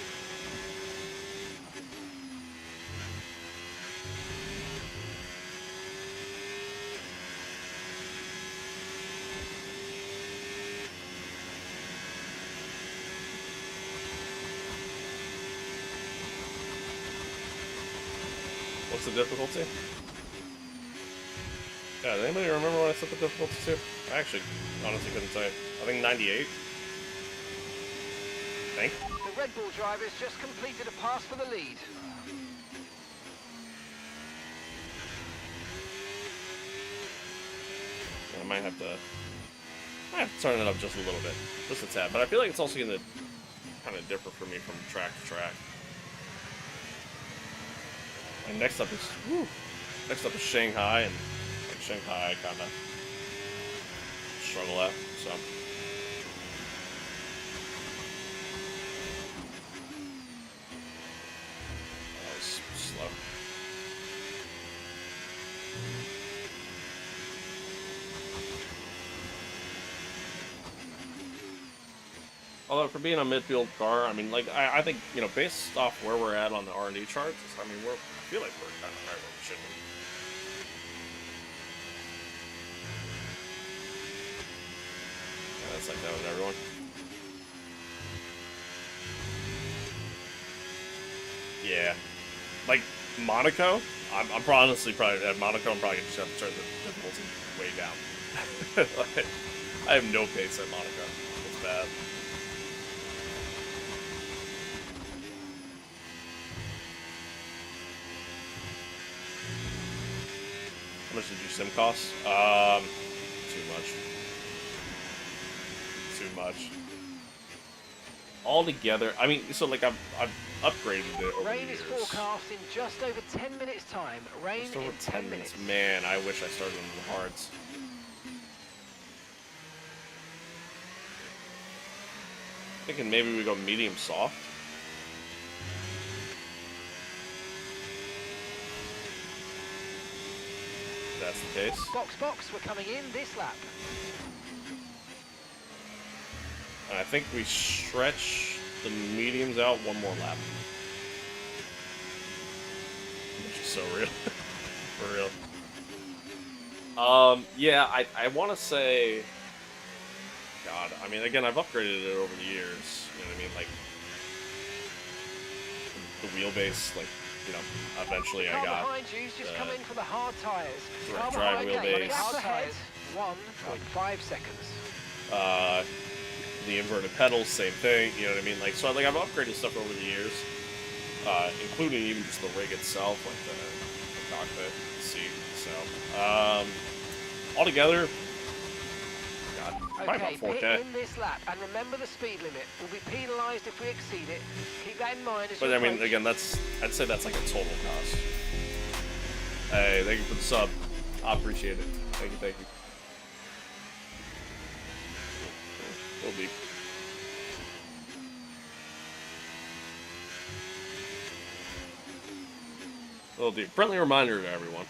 What's the difficulty? Yeah, does anybody remember what I set the difficulty to? I actually honestly couldn't tell you. I think 98. I think. The Red Bull drivers just completed a pass for the lead. I might have to turn it up just a little bit, just a tad. But I feel like it's also going to kind of differ for me from track to track. And next up is Shanghai, and like Shanghai I kind of struggle at. So. That was slow. Although for being a midfield car, I mean, like I think, you know, based off where we're at on the R&D charts, I mean, I feel like we're kind of right where we should be. Yeah, that's like that with everyone. Yeah, like Monaco, I'm honestly probably at Monaco. I'm probably just have to turn the difficulty way down. Like, I have no pace at Monaco. It's bad. How much did your sim cost? Too much. Too much. Altogether, I mean, so like I've upgraded it over Rain the is years. forecast in just over 10 minutes time. Rain Just over in 10 minutes. minutes. Man, I wish I started on the hards. Thinking maybe we go medium soft. If that's the case. Box, we're coming in this lap. And I think we stretch the mediums out one more lap. Which is so real. For real. Yeah, I want to say... God, I mean, again, I've upgraded it over the years. You know what I mean? Like, the wheelbase, like, you know, eventually I Car got... behind you's just come in for the hard tyres. Direct Car drive behind you, wheelbase. hard tyres, 1.5 seconds. The inverted pedals, same thing, you know what I mean? Like, so like I've upgraded stuff over the years. including even just the rig itself, like the cockpit seat. So, altogether, God, probably Okay, about 4K. pit in this lap, and remember the speed limit. We'll be penalised if we exceed it. Keep that in mind as But you I mean, approach. again, I'd say that's like a total cost. Hey, thank you for the sub. I appreciate it. Thank you, thank you. Little deep. Little deep. Friendly reminder to everyone.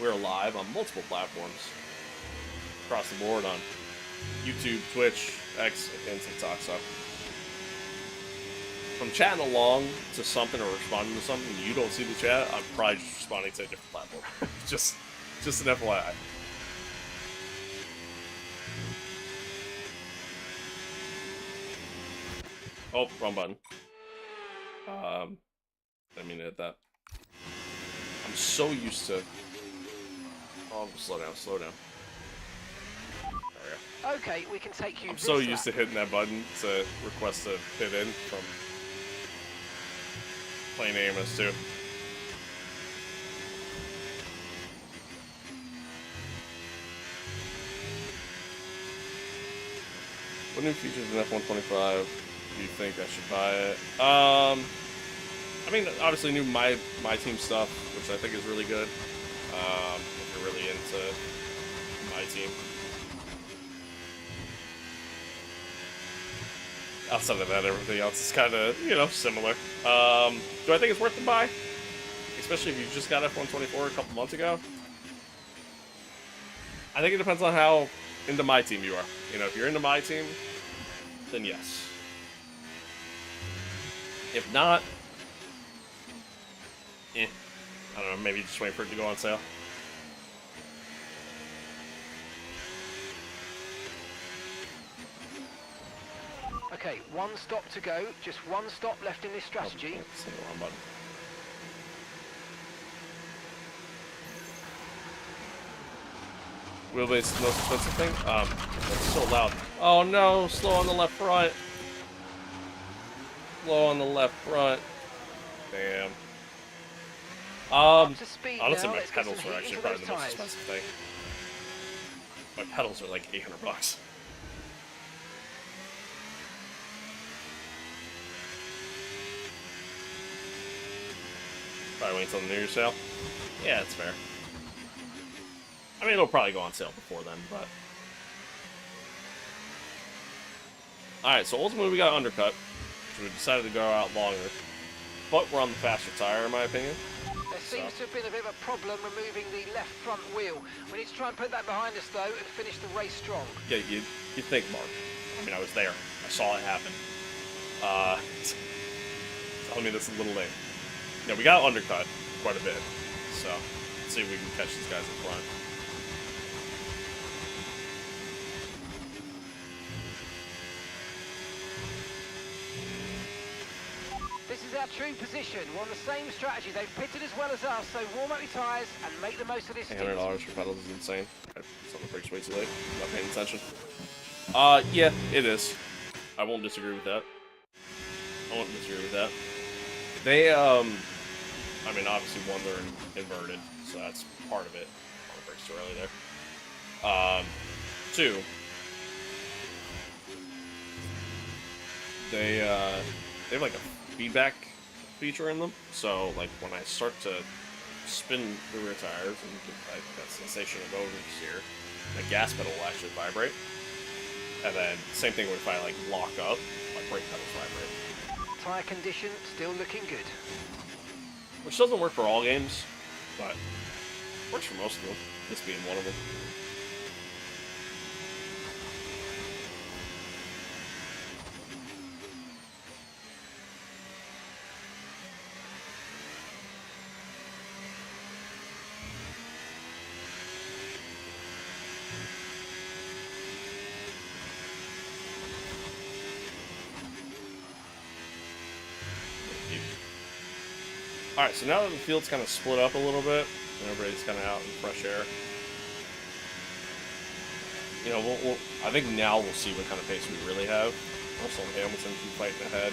We're live on multiple platforms across the board on YouTube, Twitch, X, and TikTok. So, if I'm chatting along to something or responding to something and you don't see the chat, I'm probably just responding to a different platform. just an FYI. Oh, wrong button. Didn't mean to hit that. I'm so used to... Oh, slow down, slow down. There we go. Okay, we can take you. I'm so used to hitting that button to request a pit in from playing AMS 2. What new features in F125 do you think I should buy it? I mean, obviously new Myteam stuff, which I think is really good. If you're really into Myteam. Outside of that, everything else is kind of, you know, similar. Do I think it's worth the buy? Especially if you just got F124 a couple months ago? I think it depends on how into Myteam you are. You know, if you're into Myteam, then yes. If not, I don't know, maybe just wait for it to go on sale. Okay, one stop to go. Just one stop left in this strategy. Oh, that's the wrong button. Wheelbase is the most expensive thing? That's so loud. Oh no, slow on the left front. Slow on the left front. Damn. Up to speed Honestly, now. my Let's get pedals some are heat actually into probably those the most tyres. expensive thing. My pedals are like $800. Probably wait until the New Year's sale. Yeah, that's fair. I mean, it'll probably go on sale before then, but... Alright, so ultimately we got undercut. So we decided to go out longer. But we're on the faster tire, in my opinion. There seems to have been a bit of a problem removing the left front wheel. We need to try and put that behind us, though, and finish the race strong. Yeah, you think, Mark. I mean, I was there. I saw it happen. Telling me this a little late. Yeah, we got undercut quite a bit. So, let's see if we can catch these guys in front. This is our true position. We're on the same strategy. They've pitted as well as us, so warm up your tyres and make the most of this stint. $800 for pedals is insane. Something breaks way too late. I'm not paying attention. Yeah, it is. I won't disagree with that. They, I mean, obviously, one, they're inverted, so that's part of it. Oh, it breaks too early there. Two, they have like a feedback feature in them, so like when I start to spin the rear tires and get like that sensation of oversteer, the gas pedal will actually vibrate, and then same thing if I like lock up, my brake pedals vibrate. Tyre condition still looking good. Which doesn't work for all games, but works for most of them, this being one of them. Alright, so now that the field's kind of split up a little bit, and everybody's kind of out in fresh air, you know, I think now we'll see what kind of pace we really have. Russell and Hamilton keep fighting ahead.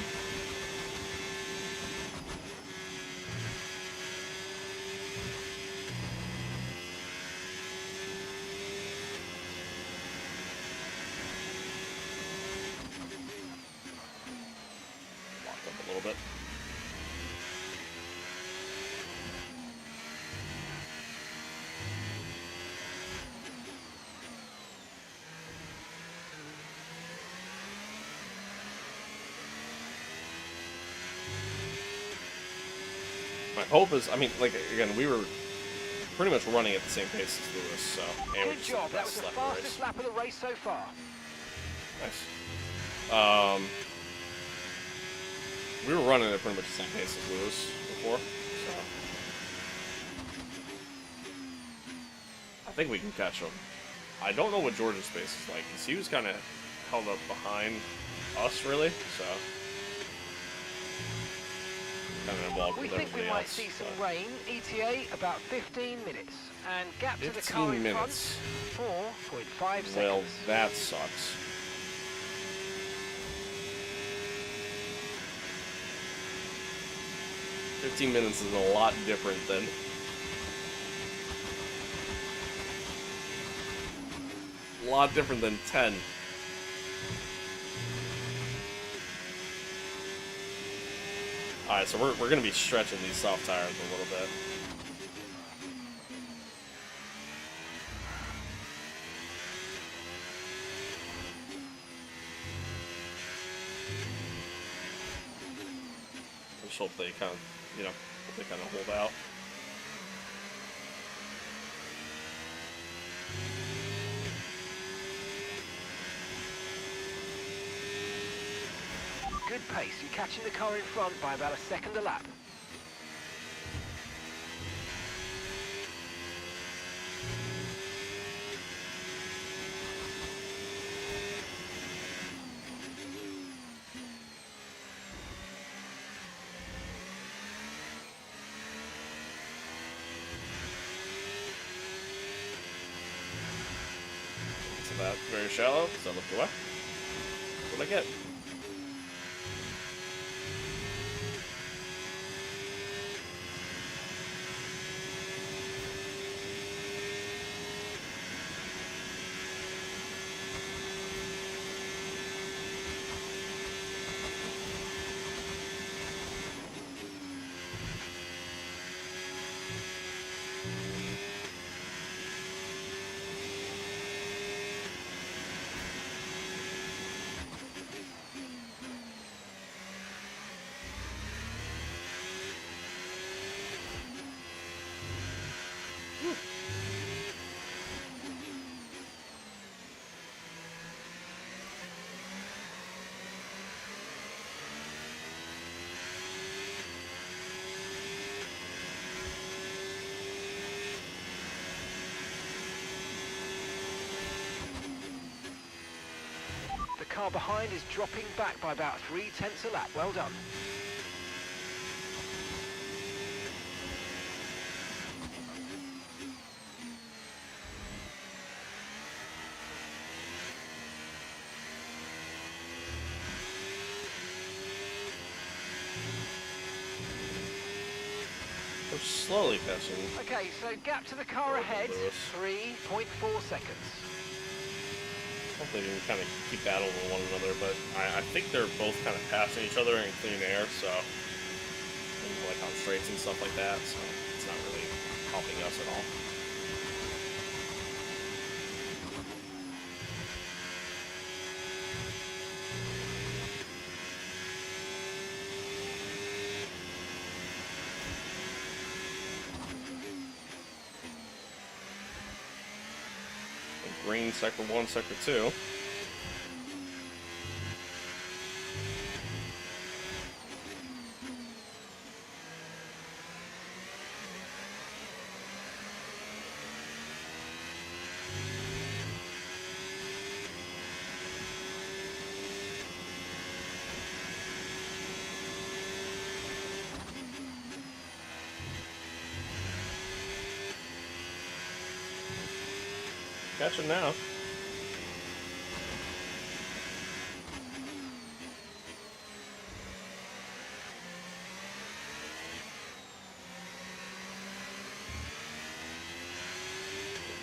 hope is, I mean, like, again, we were pretty much running at the same pace as Lewis, so, and we Good just job. had the That was best the lap of the fastest race. lap of the race so far. Nice. We were running at pretty much the same pace as Lewis before, so I think we can catch him. I don't know what George's pace is like, because he was kind of held up behind us, really, so kind of involved We with think we everybody might else. see some but rain. ETA about 15 minutes. And gap to the 15 car in minutes. front, 4.5 seconds. Well, that sucks. "15 minutes is a lot different than..." A lot different than 10. Alright, so we're going to be stretching these soft tires a little bit. I just hope they kind of, you know, hope they kind of hold out. Good pace. You're catching the car in front by about a second a lap. So that very shallow, so I looked away. What'd I get? The car behind is dropping back by about 0.3 a lap. Well done. We're slowly catching. Okay, so gap to the car ahead, Lewis. 3.4 seconds. Hopefully we can kind of keep battling with one another, but I think they're both kind of passing each other in clean air, so, and like on straights and stuff like that, so it's not really helping us at all. Green sector 1, sector 2. Catching now.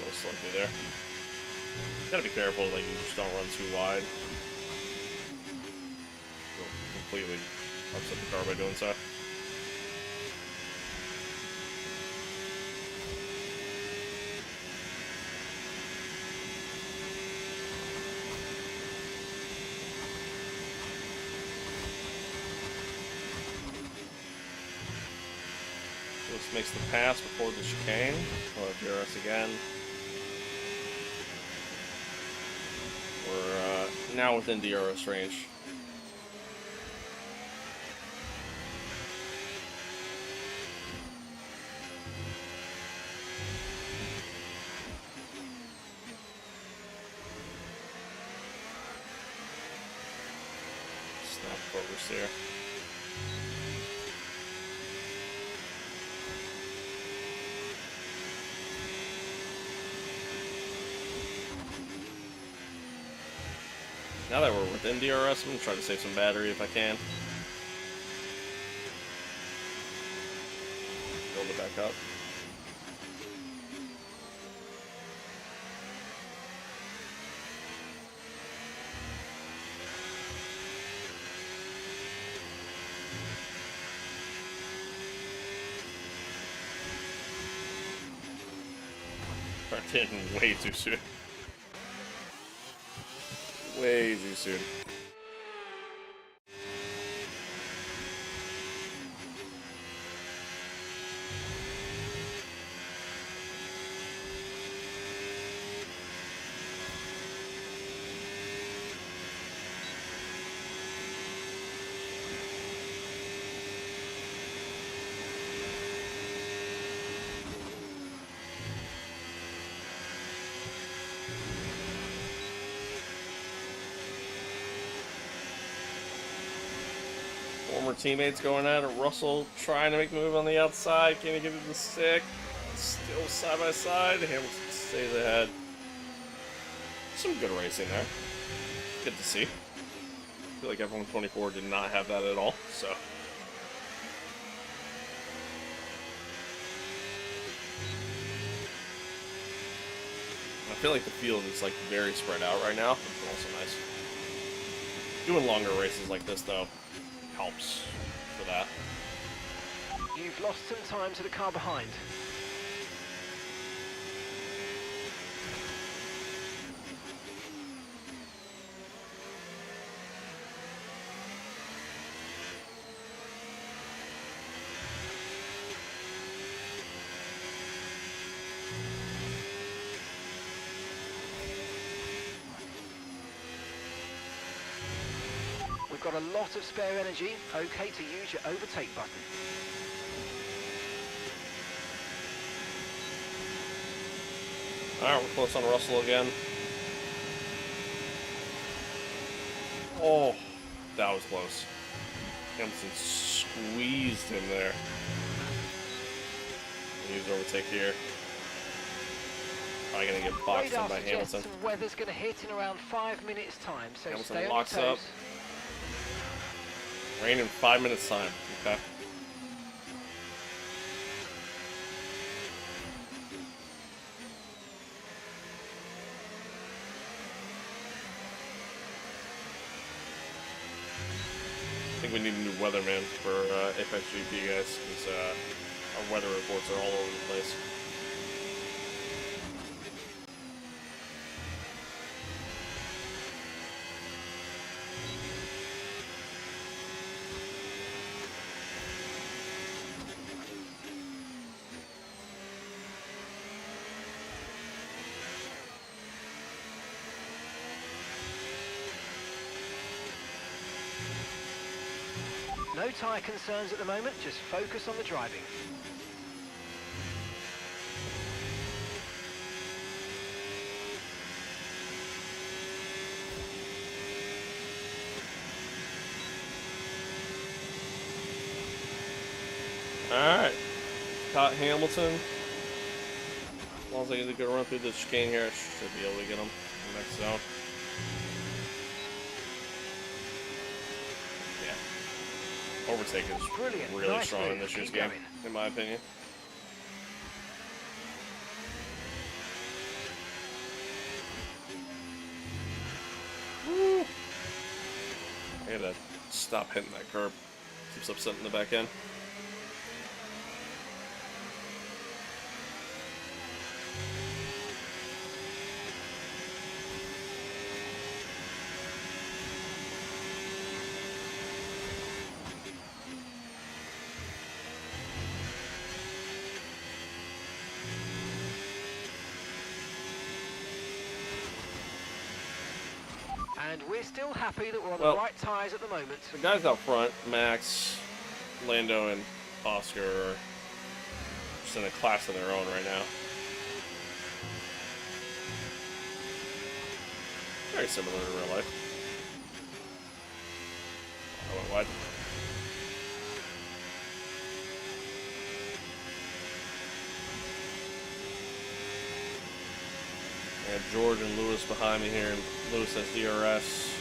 Most likely there. Gotta be careful, like you just don't run too wide. You'll completely upset the car by doing so. Just makes the pass before the chicane. We'll have DRS again. We're now within DRS range. Snap focus here. Now that we're within DRS, I'm gonna try to save some battery if I can. Build it back up. Started hitting way too soon. Way too soon. Former teammates going at it. Russell trying to make the move on the outside. Can he get it to stick? Still side by side. Hamilton stays ahead. Some good racing there. Good to see. I feel like F125 did not have that at all. So. I feel like the field is like very spread out right now. It's also nice. Doing longer races like this though helps for that. You've lost some time to the car behind. We've got a lot of spare energy. Okay to use your overtake button. Alright, we're close on Russell again. Oh, that was close. Hamilton squeezed him there. Use overtake here. Probably gonna get boxed in by Hamilton. Some weather's gonna hit in around 5 minutes time, so Hamilton stay on locks your up. toes. Rain in 5 minutes time. Okay. I think we need a new weatherman for APXGP, guys, because our weather reports are all over the place. No tyre concerns at the moment, just focus on the driving. Alright. Caught Hamilton. As long as I get a good run through the chicane here, I should be able to get him in the next zone. Yeah. Overtake is Brilliant. really Nice strong in move. this year's Keep game, going. in my opinion. Woo! I gotta stop hitting that curb. Keeps upsetting the back end. And we're still happy that we're on Well, the right tyres at the moment. The guys out front, Max, Lando, and Oscar, are just in a class of their own right now. Very similar to real life. I went wide. I got George and Lewis behind me here, and Lewis has DRS.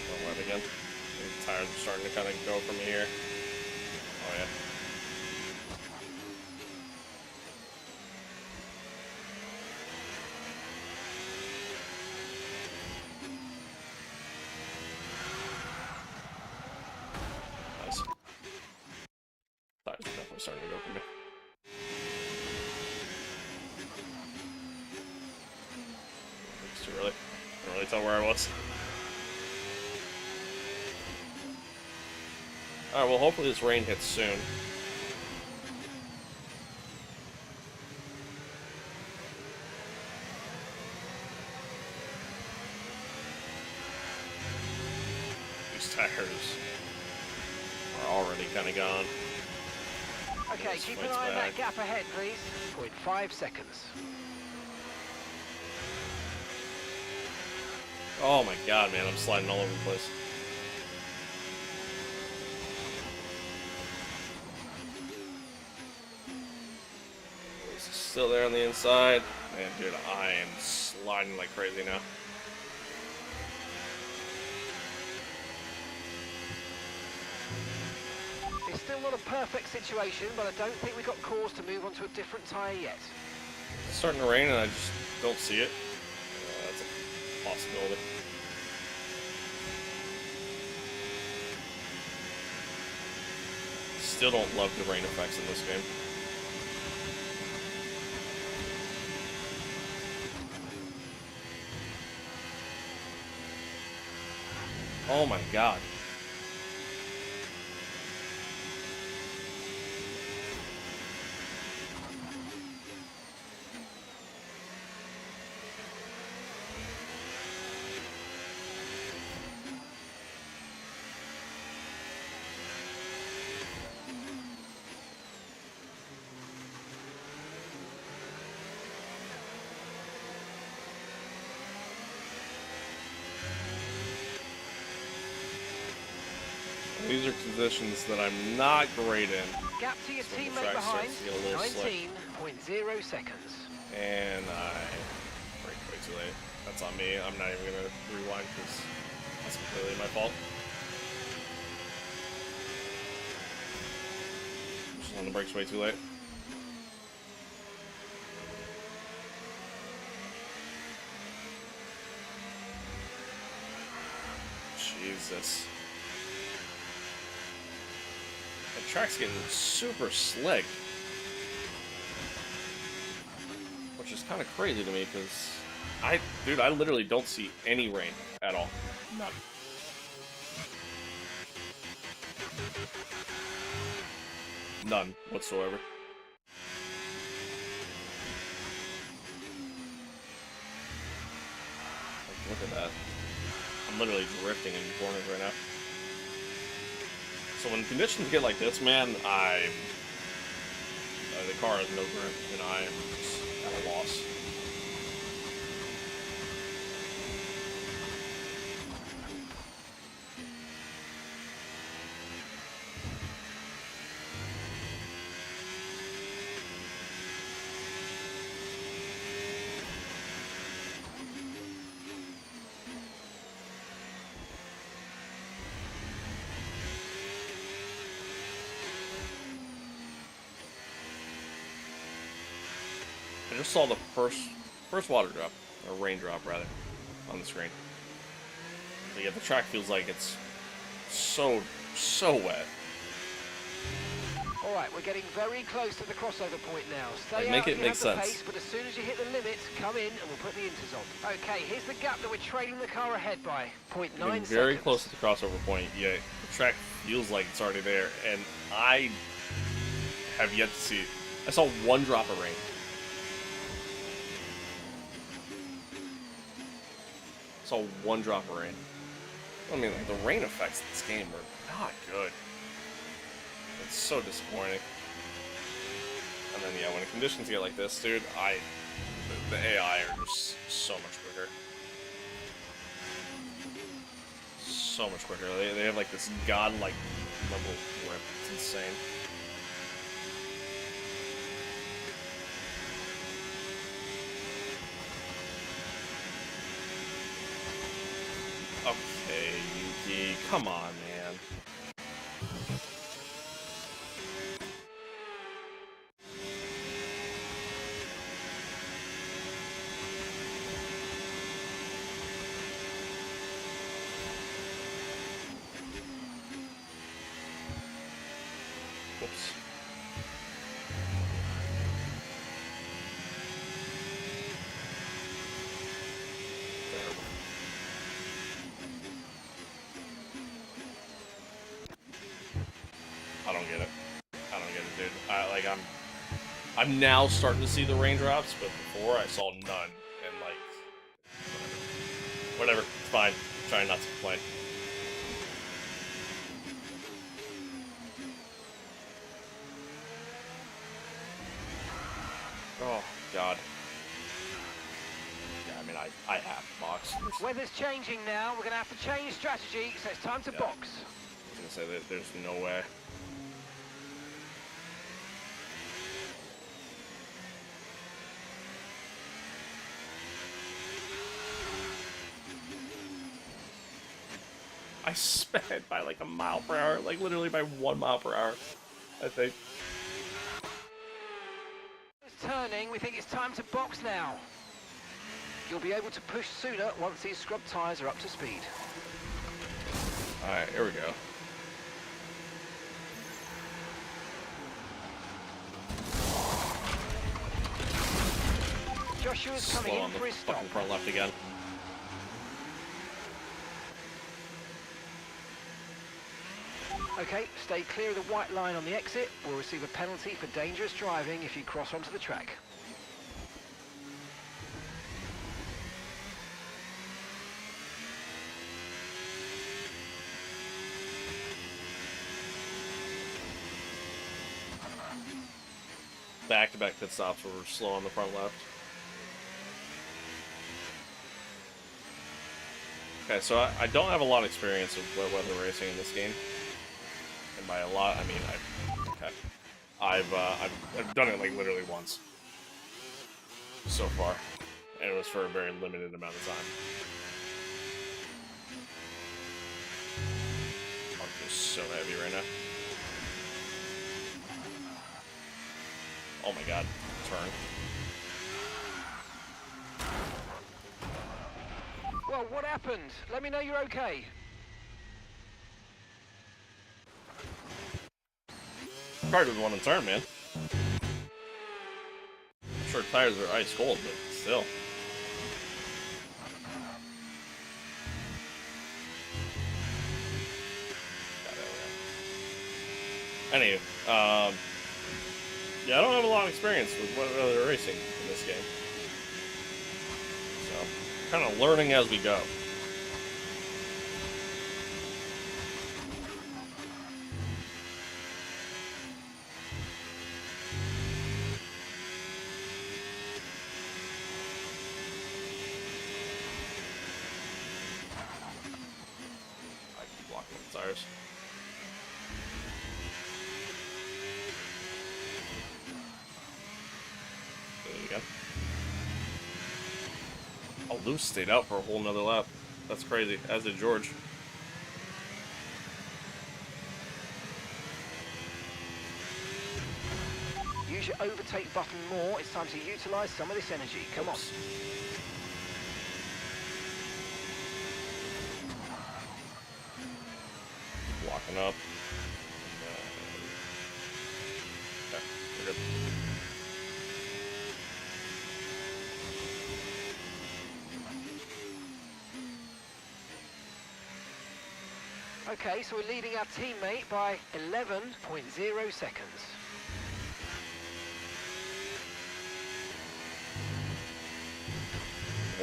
Went wide again. The tires are starting to kind of go for me here. Oh yeah. Nice. Tires are definitely starting to go for me. It's too early. I can't really tell where I was. Alright, well hopefully this rain hits soon. These tires are already kind of gone. Okay, This keep an flight's eye on back. that gap ahead, please. 0.5 seconds. Oh my god, man, I'm sliding all over the place. Lewis is still there on the inside. Man, dude, I am sliding like crazy now. It's still not a perfect situation, but I don't think we've got cause to move on to a different tyre yet. It's starting to rain and I just don't see it. That's a possibility. Still don't love the rain effects in this game. Oh my god. These are conditions that I'm not great in. Gap to your So the teammate track behind, starts to get a little slick. 19.0 seconds. And I braked way too late. That's on me. I'm not even gonna rewind because that's completely my fault. Just on the brakes way too late. Jesus. The track's getting super slick. Which is kind of crazy to me because dude, I literally don't see any rain at all. None. None whatsoever. Like, look at that. I'm literally drifting in corners right now. So when conditions get like this, man, the car has no grip, and I am just at a loss. I just saw the first water drop, or raindrop rather, on the screen. But yeah, the track feels like it's so wet. All right, we're getting very close to the crossover point now. Stay Like, out make if it you make have the sense. pace, but as soon as you hit the limit, come in and we'll put the inters on. Okay, here's the gap that we're trailing the car ahead by. 0.9 Getting seconds. very close to the crossover point, yet the track feels like it's already there, and I have yet to see. I saw one drop of rain. I saw one drop of rain. I mean, like, the rain effects in this game were not good. It's so disappointing. And then, yeah, when the conditions get like this, dude, the AI are just so much quicker. So much quicker. They have, like, this godlike level grip. It's insane. Okay, Yuki, come on, man. Whoops. I don't get it. I don't get it, dude. I'm now starting to see the raindrops, but before I saw none, and like, whatever. It's fine. I'm trying not to complain. Oh God. Yeah, I mean, I have to box. Weather's changing now. We're going to have to change strategy, so it's time to box. I was gonna say that there's no way. I sped by like a mile per hour, like literally by 1 mile per hour, I think. It's turning. We think it's time to box now. You'll be able to push sooner once these scrub tyres are up to speed. Alright, here we go. Joshua's coming in for his stop. Fucking front left again. Okay, stay clear of the white line on the exit. We'll receive a penalty for dangerous driving if you cross onto the track. Back-to-back pit stops where we're slow on the front left. Okay, so I don't have a lot of experience with wet weather racing in this game. And by a lot, I mean I've done it like literally once so far, and it was for a very limited amount of time. I'm just so heavy right now. Oh my God! Turn. Well, what happened? Let me know you're okay. Probably didn't want to turn, man. I'm sure tires are ice cold, but still. Anyway, yeah, I don't have a lot of experience with wet weather racing in this game, so kind of learning as we go. Tires. There you go. Oh, Luce stayed out for a whole nother lap. That's crazy, as did George. Use your overtake button more. It's time to utilize some of this energy. Come on. Walking up. Okay, we're good. Okay, so we're leading our teammate by 11.0 seconds.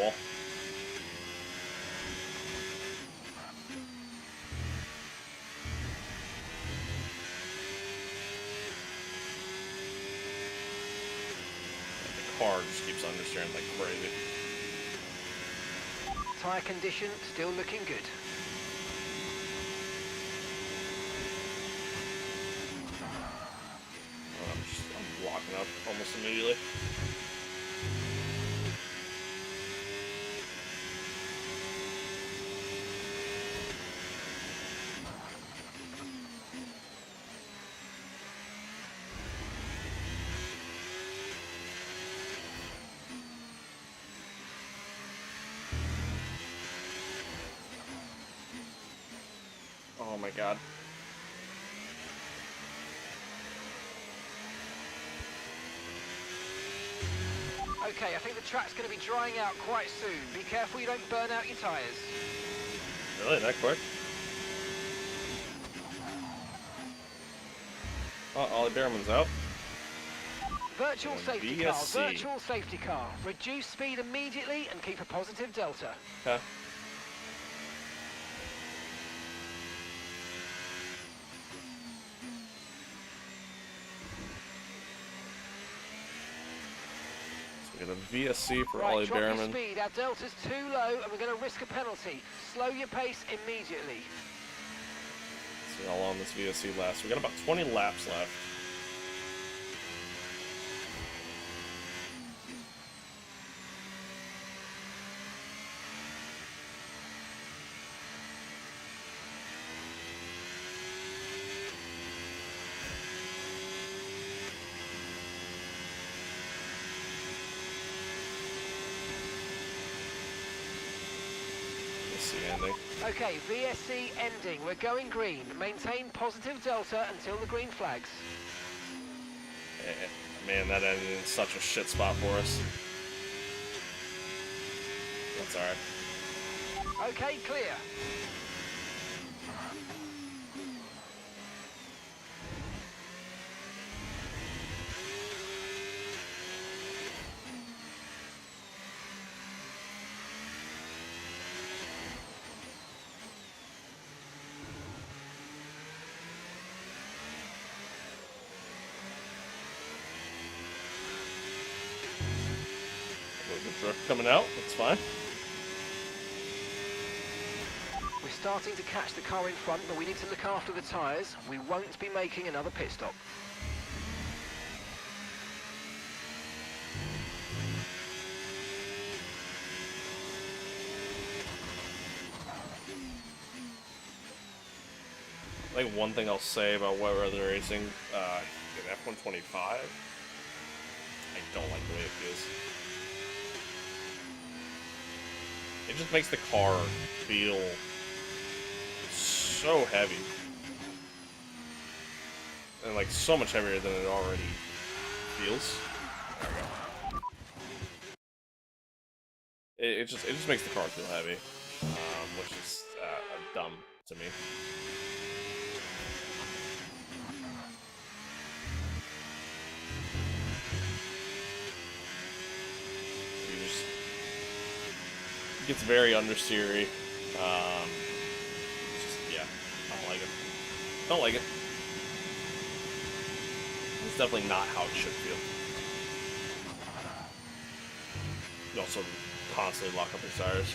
wall. The car just keeps understeering like crazy. Tyre condition still looking good. I'm locking up almost immediately. Oh my god. Okay, I think the track's going to be drying out quite soon. Be careful you don't burn out your tyres. Really? That quick? Oh, Ollie Behrman's out. Virtual And safety car, VSC. virtual safety car. Reduce speed immediately and keep a positive delta. Okay. So we got a VSC for Right, Ollie drop your Behrman. speed. Our delta's too low and we're going to risk a penalty. Slow your pace immediately. See how long this VSC lasts. We got about 20 laps left. VSC ending. Okay, VSC ending. We're going green. Maintain positive delta until the green flags. Man, that ended in such a shit spot for us. That's alright. Okay, clear. The truck coming out, that's fine. We're starting to catch the car in front, but we need to look after the tyres. We won't be making another pit stop. I think one thing I'll say about wet weather racing, in F125, I don't like the way it feels. It just makes the car feel so heavy. And like so much heavier than it already feels. There we go. It just makes the car feel heavy, which is dumb to me. It gets very understeery. Yeah, I don't like it. Don't like it. It's definitely not how it should feel. You also constantly lock up your tires.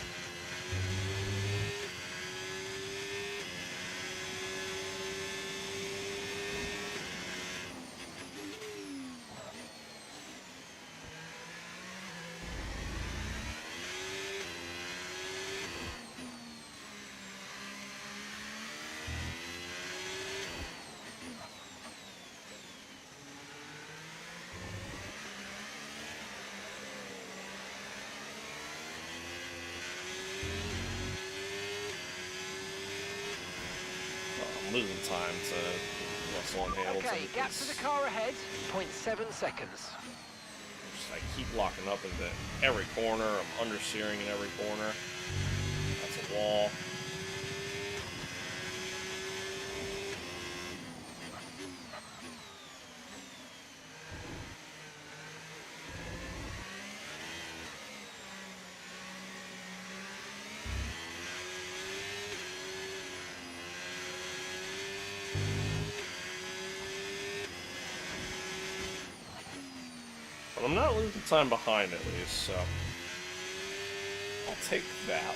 Losing time to Russell and Hamilton. Okay, gap to the car ahead, 0.7 seconds. I keep locking up into every corner. I'm understeering in every corner. That's a wall. not losing time behind at least, so I'll take that.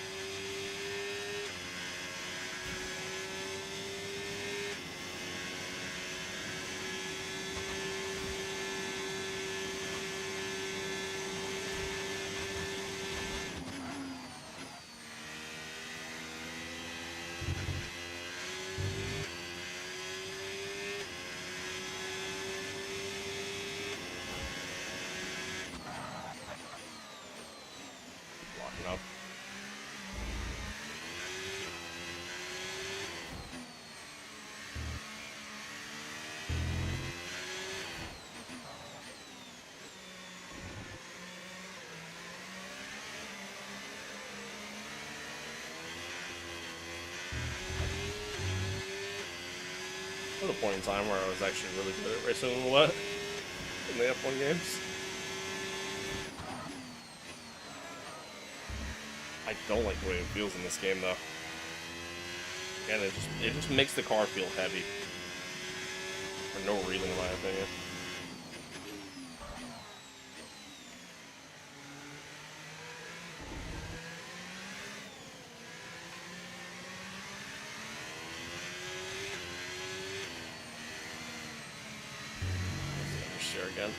Blocking up. There was a point in time where I was actually really good at racing in the F1 games. I don't like the way it feels in this game though. And it just makes the car feel heavy. For no reason in my opinion. Sure again.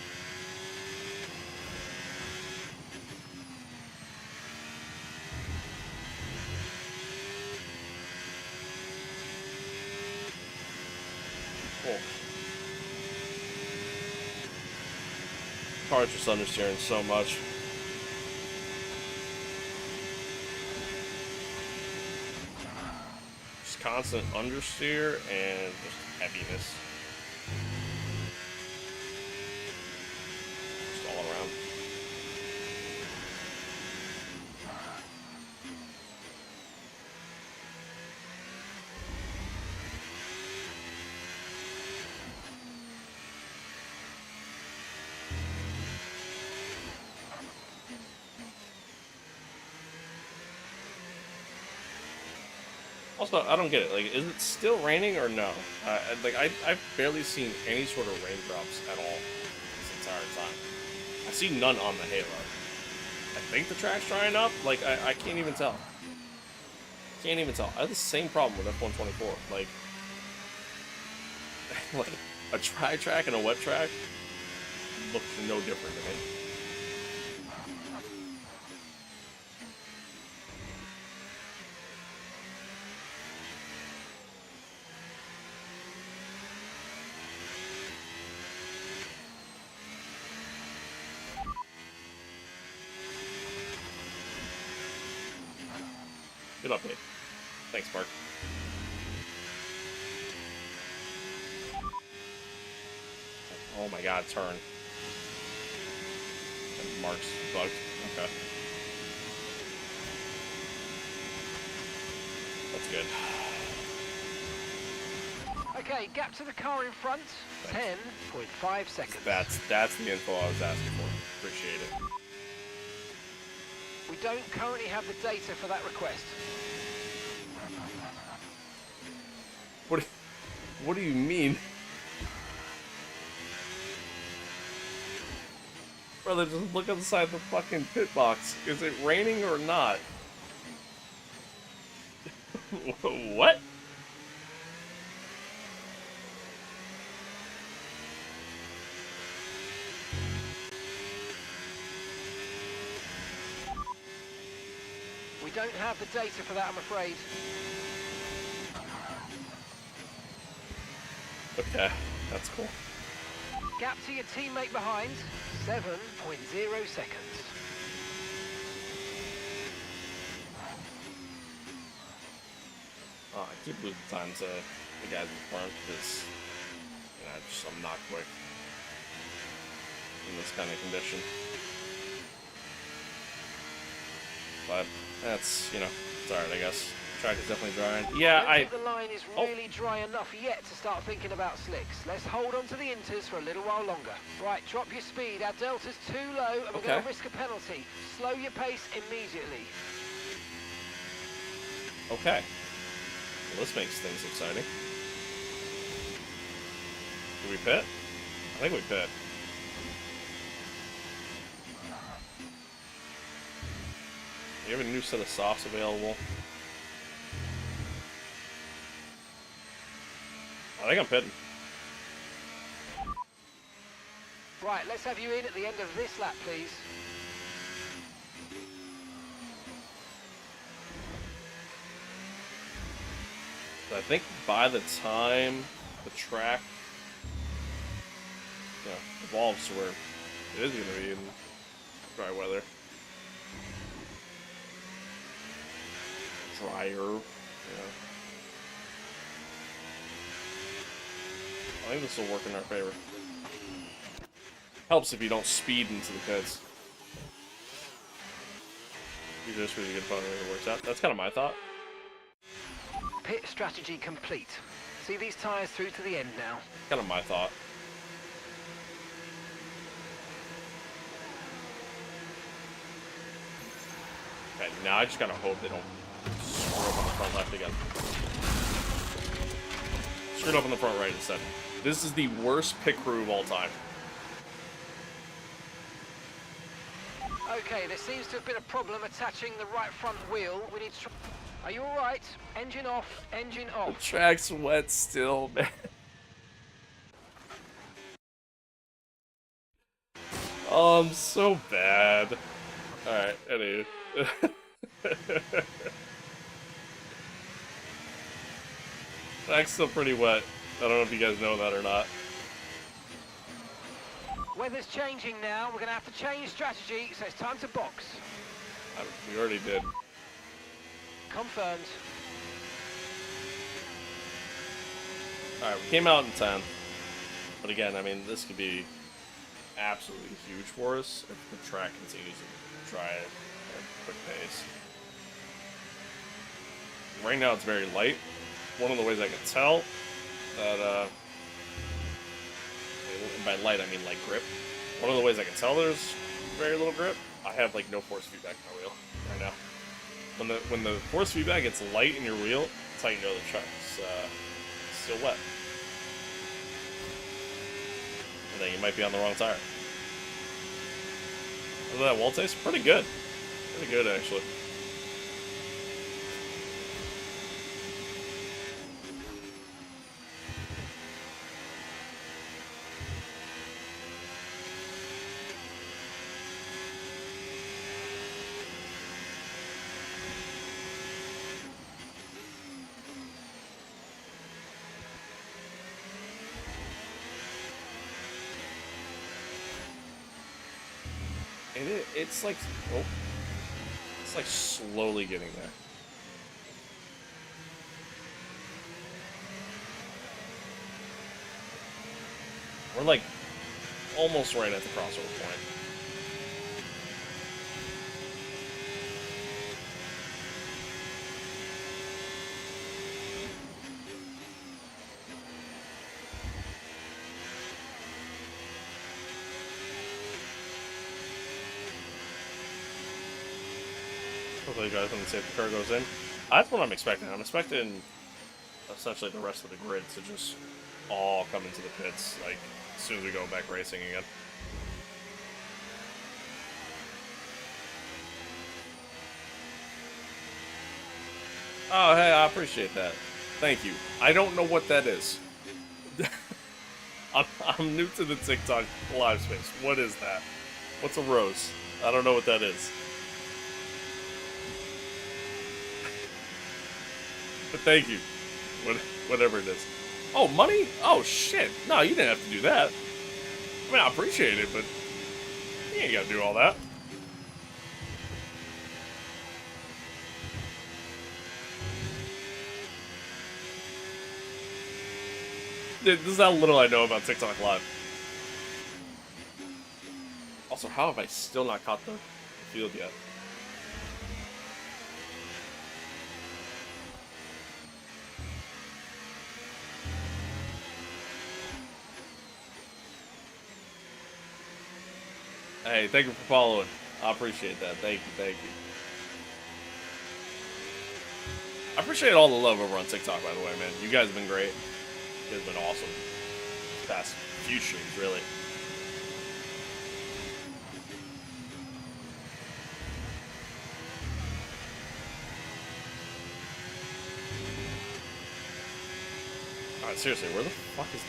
Cool. Car's just understeering so much. Just constant understeer and just heaviness. Just all around. Also, I don't get it. Like, is it still raining or no? I've barely seen any sort of raindrops at all this entire time. I see none on the Halo. I think the track's drying up. Like, I can't even tell. Can't even tell. I have the same problem with F125. Like a dry track and a wet track looks no different to me. Good update. Thanks, Mark. Oh my god, turn. And Mark's bugged. Okay. That's good. Okay, gap to the car in front, 10.5 seconds. That's the info I was asking for. Appreciate it. We don't currently have the data for that request. What do you mean? Brother, just look outside the fucking pit box. Is it raining or not? What? We don't have the data for that, I'm afraid. Okay, that's cool. Gap to your teammate behind, 7.0 seconds. Oh, I keep losing time to the guys in front because I'm not quick in this kind of condition. But that's, it's alright, I guess. Track is definitely drying. Yeah, I don't think the line is really dry enough yet to start thinking about slicks. Let's hold on to the inters for a little while longer. Right, drop your speed. Our delta's too low and we're going to risk a penalty. Slow your pace immediately. Okay. Well, this makes things exciting. Do we pit? I think we pit. You have a new set of softs available. I think I'm pitting. Right, let's have you in at the end of this lap, please. I think by the time the track evolves to where it is going to be in dry weather. Drier, I think this will work in our favor. Helps if you don't speed into the pits. You're just really good fun when it works out. That's kind of my thought. Pit strategy complete. See these tyres through to the end now. Kind of my thought. Okay, now I just gotta hope they don't screw up on the front left again. Screwed up on the front right instead. This is the worst pit crew of all time. Okay, there seems to have been a problem attaching the right front wheel. We need to... Are you alright? Engine off, engine The off. track's wet still, man. Oh, I'm so bad. Alright, anyway. Track's still pretty wet. I don't know if you guys know that or not. Weather's changing now. We're going to have to change strategy, so it's time to box. We already did. Confirmed. Alright, we came out in 10. But again, I mean, this could be absolutely huge for us if the track continues to dry at a quick pace. Right now it's very light. One of the ways I can tell that, by light I mean like grip. One of the ways I can tell there's very little grip, I have like no force feedback in my wheel right now. When the force feedback gets light in your wheel, that's how you know the truck's still wet. And then you might be on the wrong tire. Look at that wall taste, pretty good. Pretty good actually. It's like, oh, it's like slowly getting there. We're like almost right at the crossover point. Hopefully you guys can see if the car goes in. That's what I'm expecting. I'm expecting essentially the rest of the grid to just all come into the pits like as soon as we go back racing again. Oh, hey, I appreciate that. Thank you. I don't know what that is. I'm new to the TikTok live space. What is that? What's a rose? I don't know what that is. But thank you. Whatever it is. Oh, money? Oh, shit. No, you didn't have to do that. I mean, I appreciate it, but you ain't got to do all that. This is how little I know about TikTok Live. Also, how have I still not caught the field yet? Hey, thank you for following. I appreciate that. Thank you, thank you. I appreciate all the love over on TikTok, by the way, man. You guys have been great. You guys have been awesome. These past few streams, really. God, seriously, where the fuck is the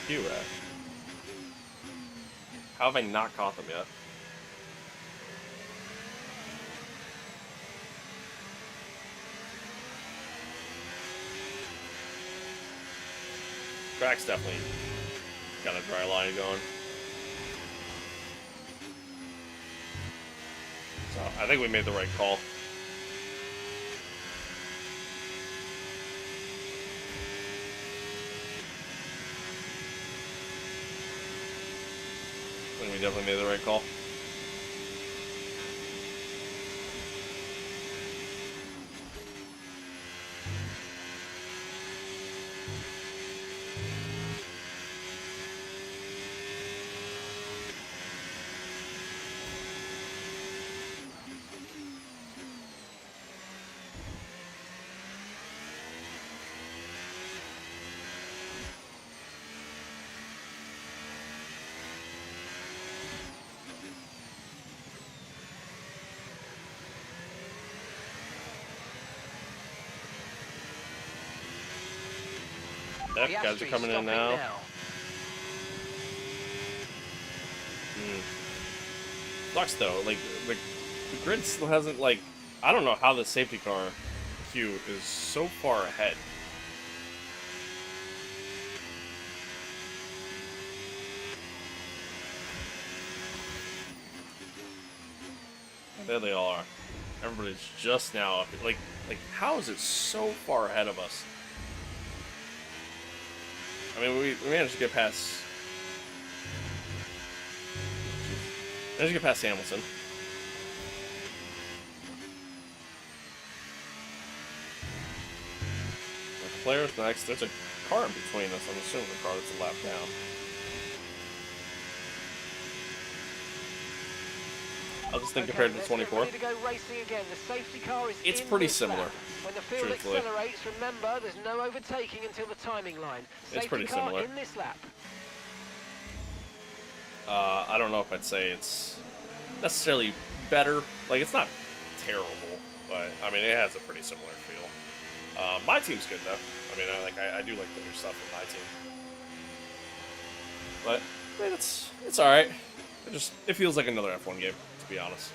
queue at? How have I not caught them yet? Track's definitely got a dry line going. So I think we made the right call. I think we definitely made the right call. Yep, guys are coming in now. Sucks though, like the grid still hasn't, like, I don't know how the safety car queue is so far ahead. There they all are. Everybody's just now up. Like how is it so far ahead of us? I mean, we managed to get past. Managed to get past Hamilton. Leclerc's next. There's a car in between us. I'm assuming the car that's a lap down. I'll just think compared to 24. It's pretty similar. When the field accelerates, remember there's no overtaking until the timing line. It's pretty similar. In this lap. I don't know if I'd say it's necessarily better. Like, it's not terrible, but I mean, it has a pretty similar feel. My team's good though. I mean, I do like the new stuff with my team. But I mean, it's all right. It feels like another F1 game, to be honest.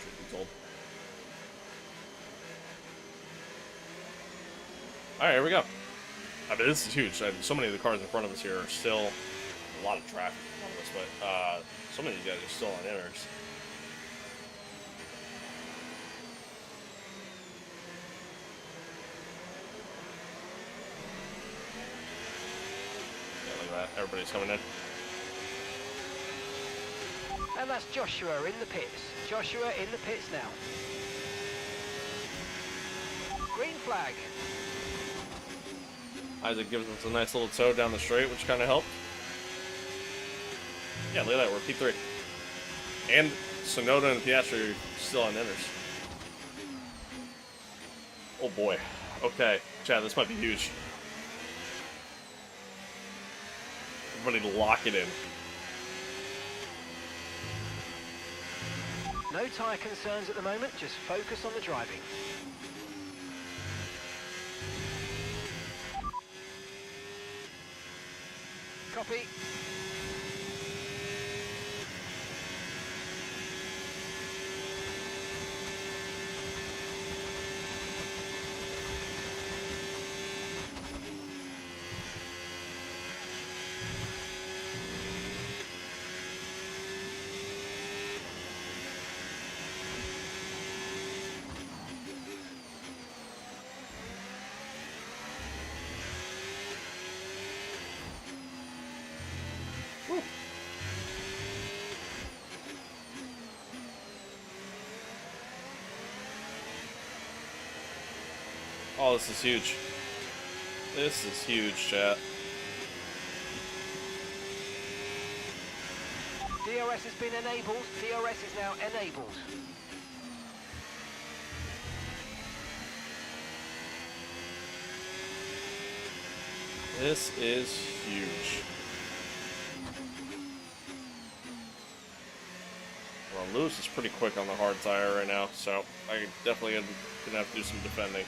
Truth be told. All right, here we go. I mean, this is huge. So many of the cars in front of us here are still a lot of traffic in front of us, but so many of these guys are still on inners. Yeah, look at that. Everybody's coming in. And that's Joshua in the pits. Joshua in the pits now. Green flag. Isaac gives us a nice little tow down the straight, which kind of helped. Yeah, look at that. We're P3. And Sonoda and Piastri are still on inners. Oh boy. Okay, Chad, this might be huge. Everybody lock it in. No tyre concerns at the moment, just focus on the driving. Copy. Oh, this is huge. This is huge, chat. DRS has been enabled. DRS is now enabled. This is huge. Well, Lewis is pretty quick on the hard tire right now, so I definitely gonna have to do some defending.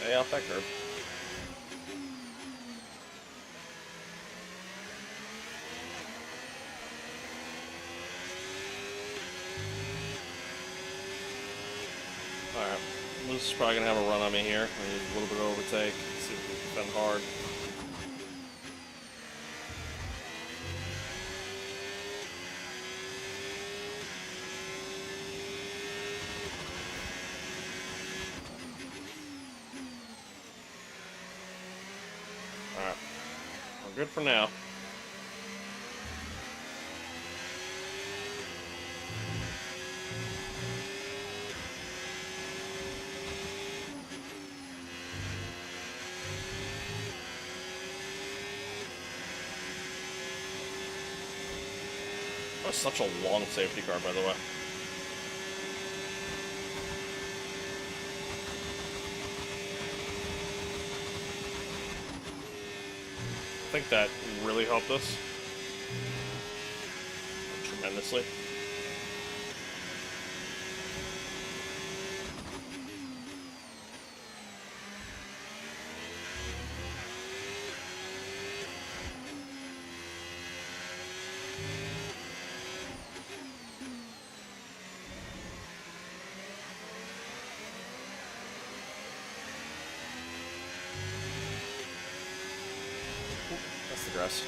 Stay off that curb. Alright. Lewis is probably going to have a run on me here. I need a little bit of overtake. See if we can defend hard. Alright. We're good for now. That was such a long safety car, by the way. I think that really helped us tremendously. That's the grass.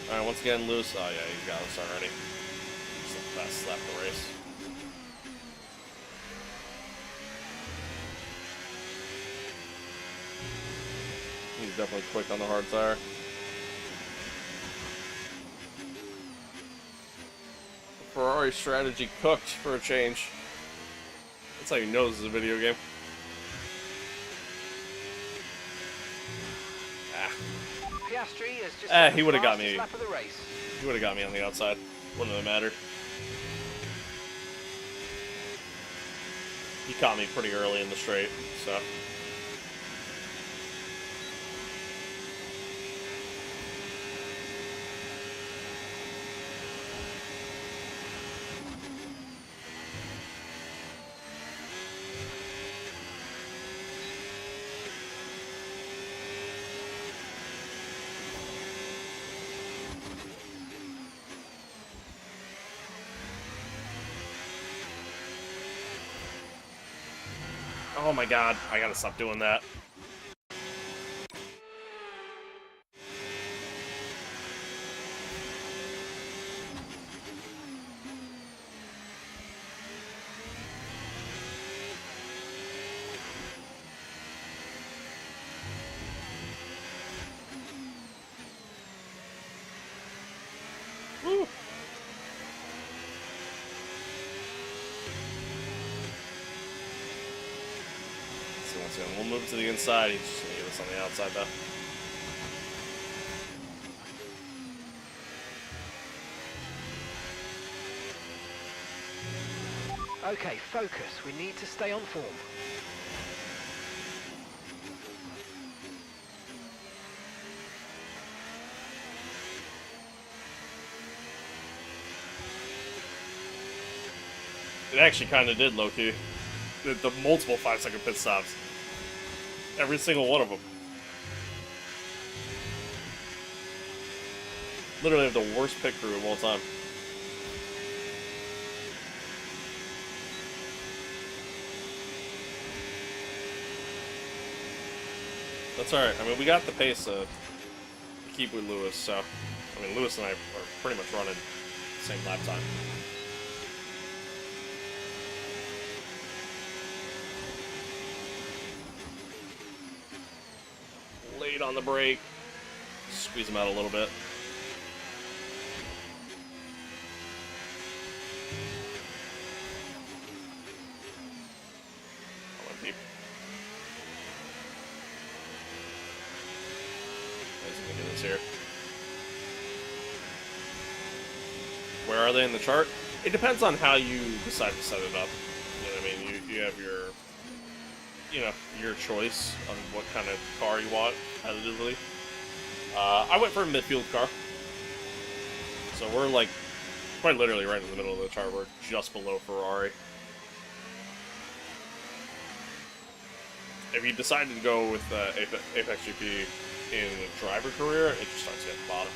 Alright, once again, Lewis. Oh, yeah, he's got us already. It's the best lap of the race. He's definitely quick on the hard tire. Ferrari strategy cooked for a change. That's how you know this is a video game. Piastri has just He would have got me. lap of the race. He would have got me on the outside. Wouldn't have mattered. He caught me pretty early in the straight, so. Oh my god, I gotta stop doing that. Woo. We'll move to the inside. He's just gonna get us on the outside, though. Okay, focus. We need to stay on form. It actually kind of did, low-key. The multiple 5-second pit stops. Every single one of them. Literally have the worst pit crew of all time. That's alright. I mean, we got the pace to keep with Lewis, so... I mean, Lewis and I are pretty much running the same lap time. Late on the brake. Squeeze him out a little bit. I went deep. Let's get this here. Where are they in the chart? It depends on how you decide to set it up. You know what I mean? You have your... you know, your choice on what kind of car you want, competitively. I went for a midfield car. So we're like, quite literally right in the middle of the chart. We're just below Ferrari. if you decide to go with APXGP in driver career, it just starts at the bottom.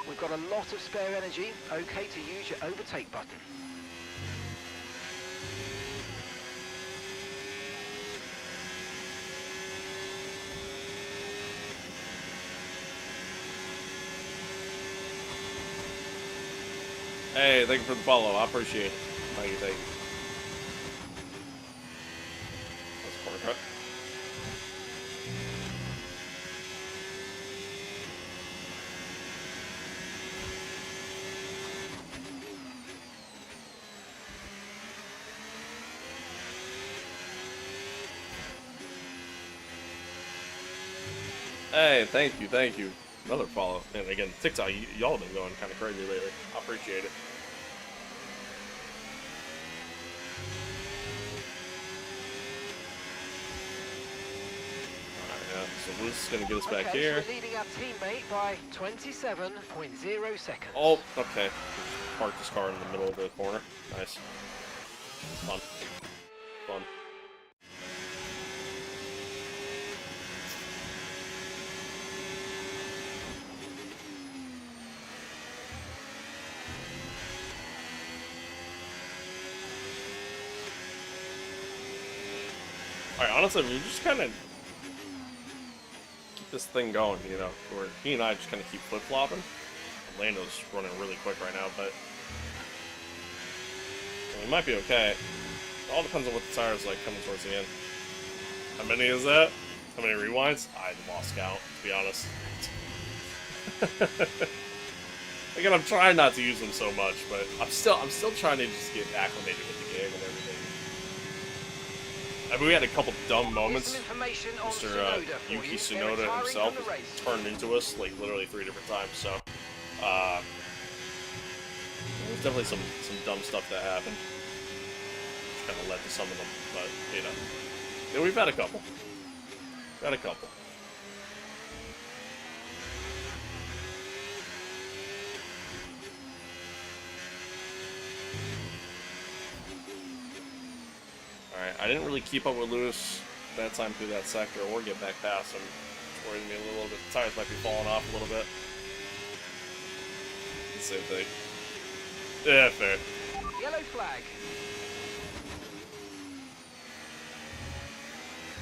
We've got a lot of spare energy. Okay to use your overtake button. Hey, thank you for the follow. I appreciate it. Thank you, thank you. That's corner cut. Hey, thank you, thank you. Another follow. And again, TikTok, y'all have been going kind of crazy lately. I appreciate it. Alright, yeah, so Luce is going to get us back here. So we're leading our teammate by 27.0 seconds. Oh, okay. Parked his car in the middle of the corner. Nice. Fun. Fun. Alright, honestly, we just kind of keep this thing going, you know, where he and I just kind of keep flip-flopping. Lando's running really quick right now, but we might be okay. It all depends on what the tire's like coming towards the end. How many is that? How many rewinds? I lost count, to be honest. Again, I'm trying not to use them so much, but I'm still trying to just get acclimated with the game and everything. I mean, we had a couple dumb moments. Mr. Yuki Tsunoda himself turned into us like literally 3 different times. So there's definitely some dumb stuff that happened, which kind of led to some of them. But you know, yeah, we've had a couple. Got a couple. Alright, I didn't really keep up with Lewis that time through that sector or get back past him. It's worrying me a little bit. The tires might be falling off a little bit. Same thing. Yeah, fair. Yellow flag.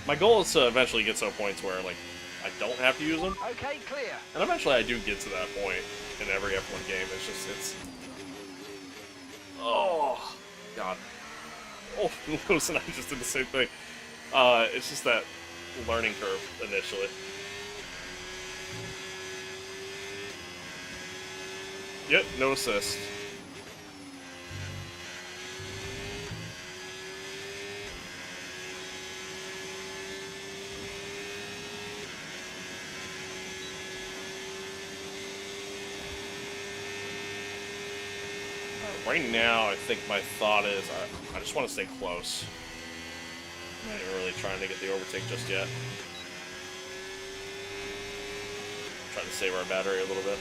My goal is to eventually get to a point where, like, I don't have to use them. Okay, clear. And eventually I do get to that point in every F1 game. It's just, it's... Oh, God. Oh, Lewis and I just did the same thing. It's just that learning curve initially. Yep, no assist. Right now, I think my thought is I just want to stay close. I'm not even really trying to get the overtake just yet. Trying to save our battery a little bit.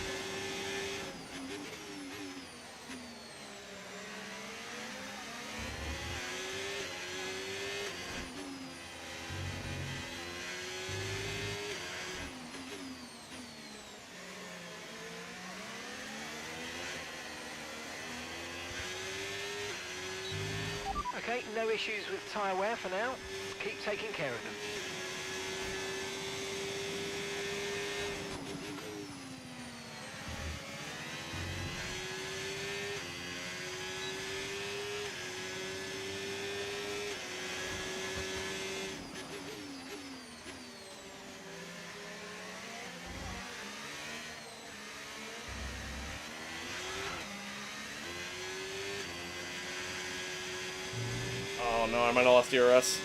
Okay, no issues with tyre wear for now. Keep taking care of them. Oh no, I might have lost DRS.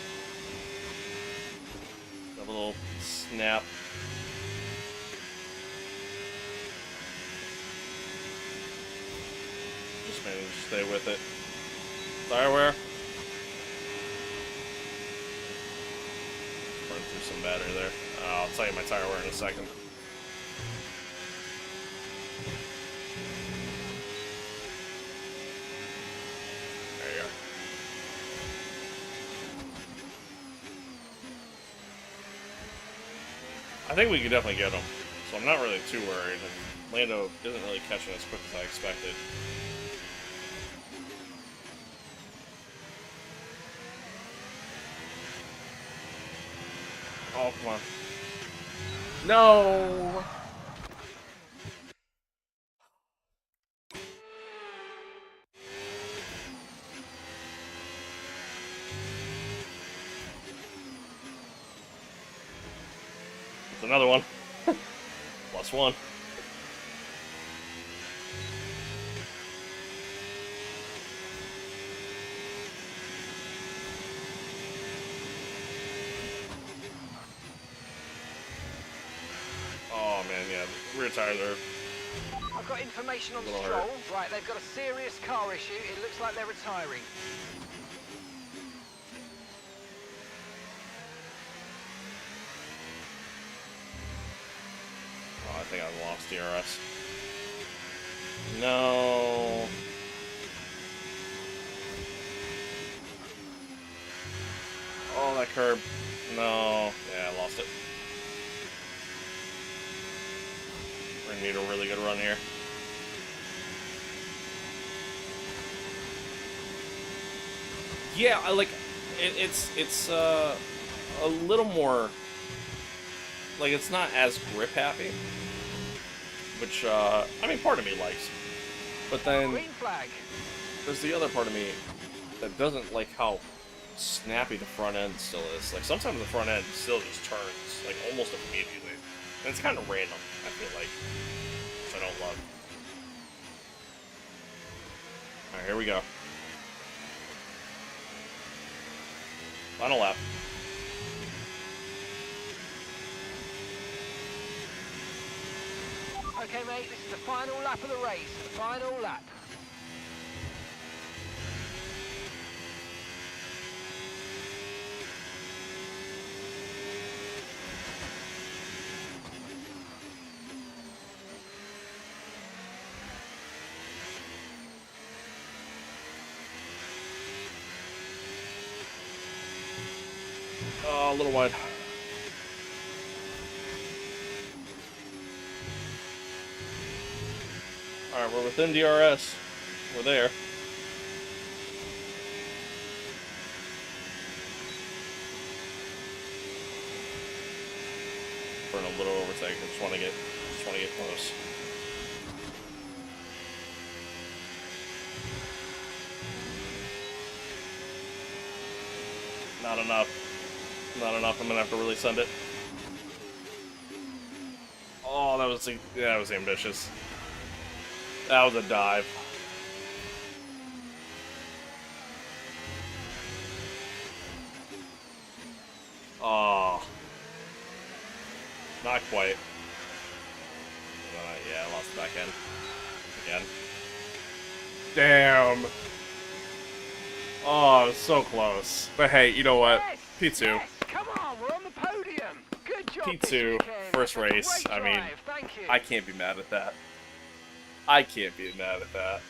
A little snap. Just managed to stay with it. Tire wear. Burn through some battery there. I'll tell you my tire wear in a second. There you go. I think we can definitely get him, so I'm not really too worried. And Lando isn't really catching as quick as I expected. Oh, come on. No! It's another one. +1. Oh man, yeah, rear tires are. I've got information on Little Stroll. hurt. Right, they've got a serious car issue. It looks like they're retiring. Oh, I think I lost DRS. No. Oh, that curb. No. Yeah, I lost it. We're gonna need a really good run here. Yeah, I like it's a little more like it's not as grip happy, which I mean part of me likes, but then Green flag. there's the other part of me that doesn't like how snappy the front end still is. Like sometimes the front end still just turns like almost immediately, and it's kind of random. I feel like, which I don't love. All right, here we go. Final lap. Okay, mate, this is the final lap of the race. The final lap. Oh, a little wide. Alright, we're within DRS. We're there. We're in a little overtake. I just want to get close. Not enough. Not enough. I'm gonna have to really send it. Oh, that was ambitious. That was a dive. Oh, not quite. Yeah, I lost the back end again. Damn. Oh, so close. But hey, you know what? Yes, P2. yes, come on, we're on the podium. Good job, P2, Pitch first Weekend. race. Great I mean, drive, thank you. I can't be mad at that. I can't be mad at that.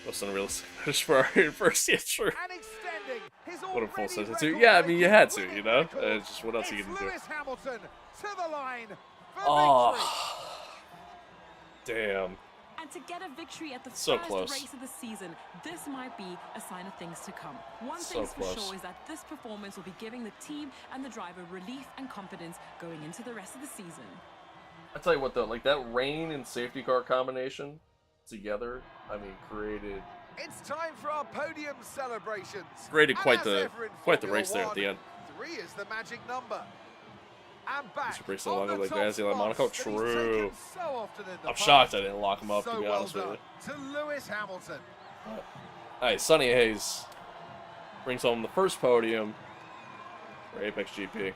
Wasn't a realistic finish for our first, yeah, sure. And extending his What a full already substitute. Yeah, I mean, you had to, you know? record. It's just what else are you It's gonna do? Lewis Hamilton to the line for Oh, victory. damn. And to get a victory at the So first close. race of the season, this might be a sign of things to come. One So thing's for close. sure is that this performance will be giving the team and the driver relief and confidence going into the rest of the season. I tell you what though, like that rain and safety car combination together, I mean, created It's time for our podium celebrations. Created And quite as the- ever in quite the Formula race there at the One, end. 3 is the magic number. And back Super race so on long the like top Nancy and Monaco. spots that he's True. taken so often in the I'm past. shocked I didn't lock him up, So to be well honest with done you. to Lewis Hamilton. Alright, Sonny Hayes brings home the first podium for APXGP.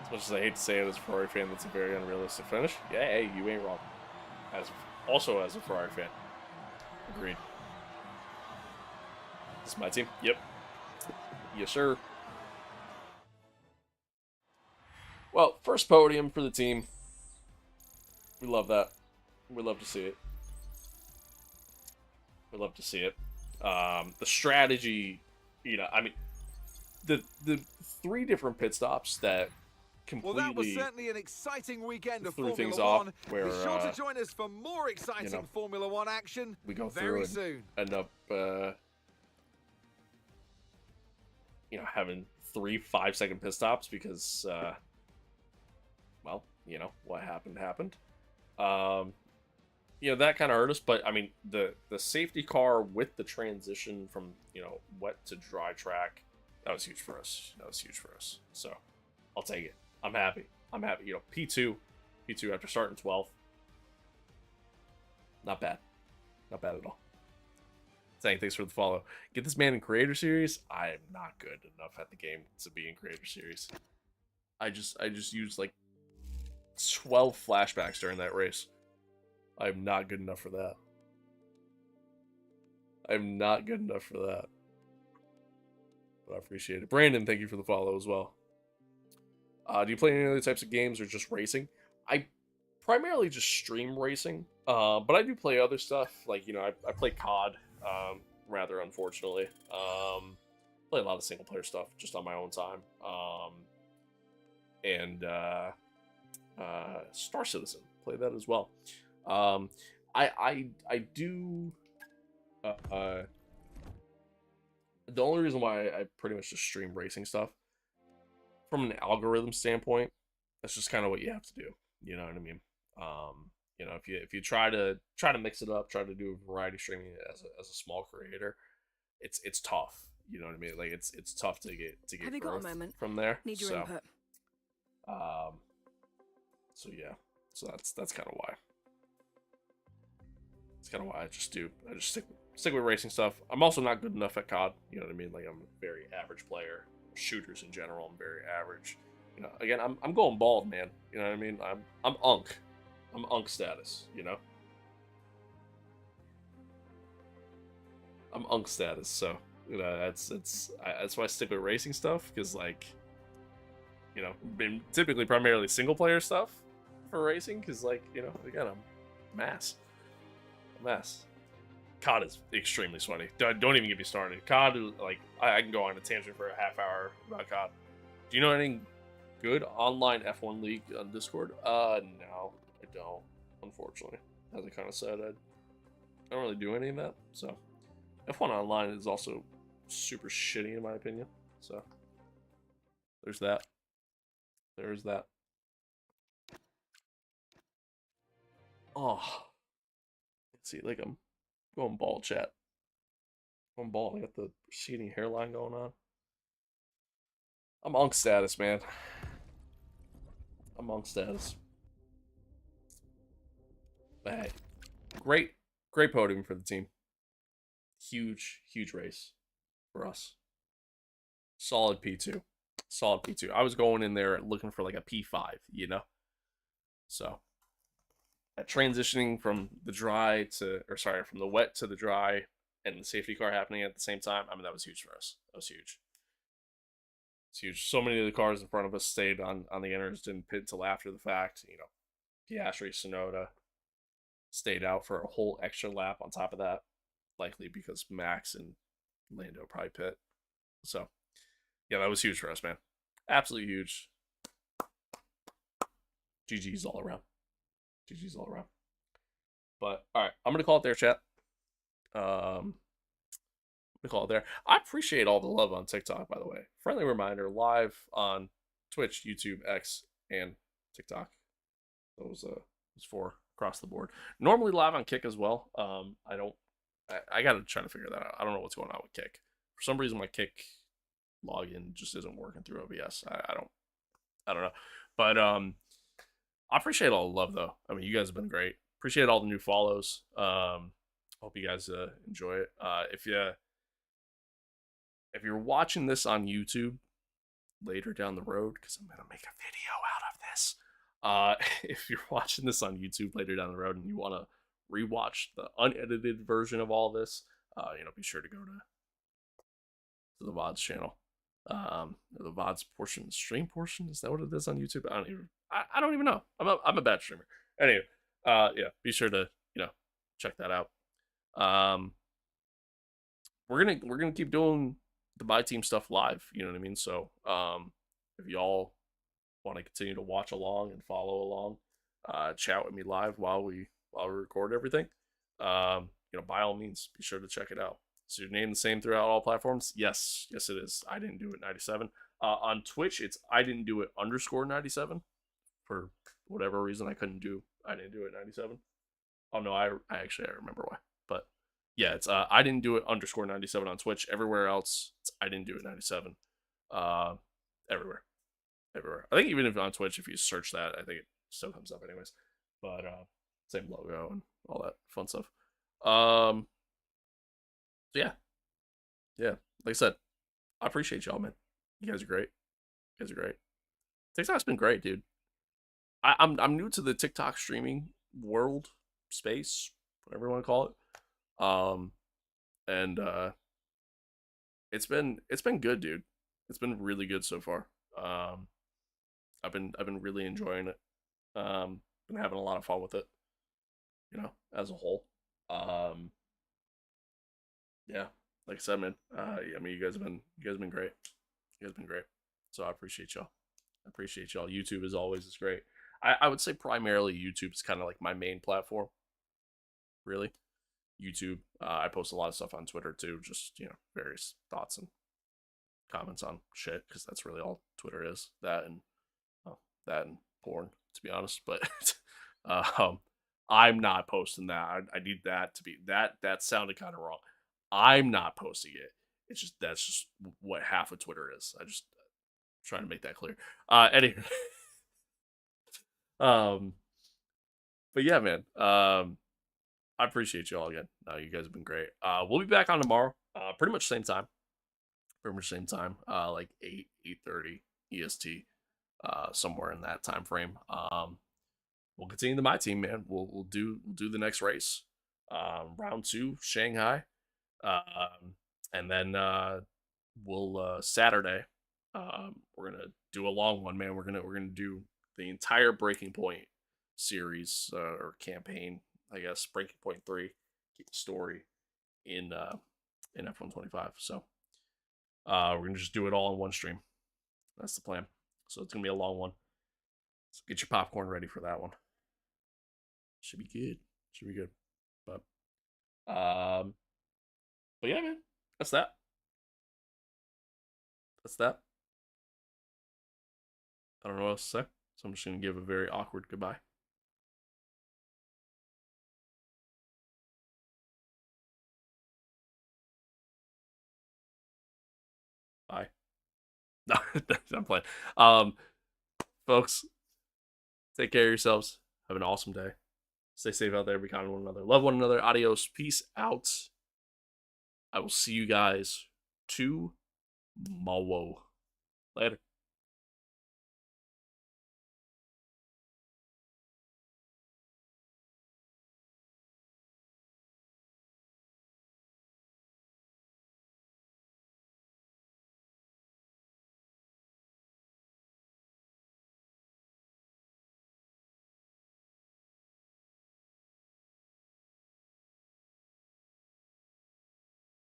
As much as I hate to say it as a Ferrari fan, that's a very unrealistic finish. Yeah, hey, you ain't wrong. Also as a Ferrari fan. Agreed. This is my team? Yep. Yes, sir. Well, first podium for the team. We love that. We love to see it. We love to see it. The strategy, you know, I mean, the 3 different pit stops that Well, that was completely certainly an exciting weekend of threw Formula things off, One. where Be sure to join us for more you exciting know, Formula One action we go through very and soon. end up, you know, having 3 5-second pit stops because, well, you know, what happened. You know, that kind of hurt us, but I mean, the safety car with the transition from, you know, wet to dry track, that was huge for us. That was huge for us. So I'll take it. I'm happy. I'm happy. You know, P2 after starting 12th. Not bad. Not bad at all. Saying thanks for the follow. Get this man in Creator Series. I am not good enough at the game to be in Creator Series. I just used like 12 flashbacks during that race. I'm not good enough for that. I'm not good enough for that. But I appreciate it. Brandon, thank you for the follow as well. Do you play any other types of games or just racing? I primarily just stream racing, but I do play other stuff. Like, you know, I play COD, rather unfortunately. Play a lot of single player stuff just on my own time. And Star Citizen, play that as well. I do. The only reason why I pretty much just stream racing stuff, from an algorithm standpoint, that's just kind of what you have to do. You know what I mean? You know, if you try to mix it up, try to do a variety streaming as a small creator, it's tough. You know what I mean? Like it's tough to get Have you got a growth moment? from there. Need your input. So yeah, so that's kind of why. That's kind of why I just stick with racing stuff. I'm also not good enough at COD. You know what I mean? Like I'm a very average player. Shooters in general, I'm very average. You know, again, I'm going bald, man. You know what I mean? I'm unk. I'm unk status. You know. I'm unk status. So you know that's why I stick with racing stuff, because like, you know, been typically primarily single player stuff for racing, because like, you know, again, I'm mass. COD is extremely sweaty. Don't even get me started. COD, like, I can go on a tangent for a half hour about COD. Do you know anything good online F1 League on Discord? No, I don't, unfortunately. As I kind of said, I don't really do any of that. So, F1 Online is also super shitty in my opinion. So, there's that. There's that. Oh, let's see, like I'm going bald, chat. I'm bald. I got the receding hairline going on. I'm unk status, man. I'm unk status. But hey, great podium for the team. Huge race for us. Solid P2. Solid P2. I was going in there looking for like a P5, you know? So, that transitioning from the from the wet to the dry, and the safety car happening at the same time, I mean, that was huge for us. That was huge. It's huge. So many of the cars in front of us stayed on the inners, didn't pit till after the fact. You know, Piastri, Sonoda stayed out for a whole extra lap on top of that, likely because Max and Lando probably pit. So, yeah, that was huge for us, man. Absolutely huge. GG's all around. GG's all around. But, all right, I'm going to call it there, chat. I'm gonna call it there. I appreciate all the love on TikTok, by the way. Friendly reminder, live on Twitch, YouTube, X, and TikTok. Those 4 across the board. Normally live on Kick as well. I gotta try to figure that out. I don't know what's going on with Kick. For some reason, my Kick login just isn't working through OBS. I don't know. But I appreciate all the love, though. I mean, you guys have been great. Appreciate all the new follows. Hope you guys enjoy it. If you're watching this on YouTube later down the road, because I'm gonna make a video out of this. If you're watching this on YouTube later down the road and you want to rewatch the unedited version of all this, be sure to go to the VODs channel. The VODs portion, stream portion, is that what it is on YouTube? I don't even know. I'm a bad streamer. Anyway, yeah, be sure to check that out. we're gonna keep doing the Myteam stuff live. You know what I mean? So if y'all want to continue to watch along and follow along, chat with me live while we record everything, by all means, be sure to check it out. Is your name the same throughout all platforms? Yes, it is. I didn't do it 97. On Twitch, it's I didn't do it _97. For whatever reason, I didn't do it 97. Oh no, I remember why. But yeah, it's I didn't do it _97 on Twitch. Everywhere else, it's I didn't do it 97. Everywhere. I think even if on Twitch, if you search that, I think it still comes up anyways. But same logo and all that fun stuff. So yeah. Like I said, I appreciate y'all, man. You guys are great. TikTok's been great, dude. I'm new to the TikTok streaming world, space, whatever you want to call it. And it's been good, dude. It's been really good so far. I've been really enjoying it. Been having a lot of fun with it, as a whole. Yeah, like I said, man. I mean, you guys have been great. You guys have been great. So I appreciate y'all. YouTube as always is great. I would say primarily YouTube is kind of like my main platform. Really, YouTube. I post a lot of stuff on Twitter too, just various thoughts and comments on shit, because that's really all Twitter is. That and porn, to be honest. But I'm not posting that. I need that to be that sounded kind of wrong. I'm not posting it. It's just that's just what half of Twitter is. I just trying to make that clear. Anyway. But yeah, man. I appreciate you all again. You guys have been great. We'll be back on tomorrow. Pretty much same time. Like 8:30 EST. Somewhere in that time frame. We'll continue the Myteam, man. We'll do the next race. Round 2, Shanghai. And then we'll Saturday. We're gonna do a long one, man. We're gonna do the entire Breaking Point series or campaign, I guess. Breaking Point 3, keep the story in F125. So we're gonna just do it all in one stream. That's the plan. So it's gonna be a long one. So get your popcorn ready for that one. Should be good. But yeah, man. That's that. I don't know what else to say. So I'm just gonna give a very awkward goodbye. Bye. No, I'm playing. Folks, take care of yourselves. Have an awesome day. Stay safe out there. Be kind to one another. Love one another. Adios. Peace out. I will see you guys tomorrow. Later.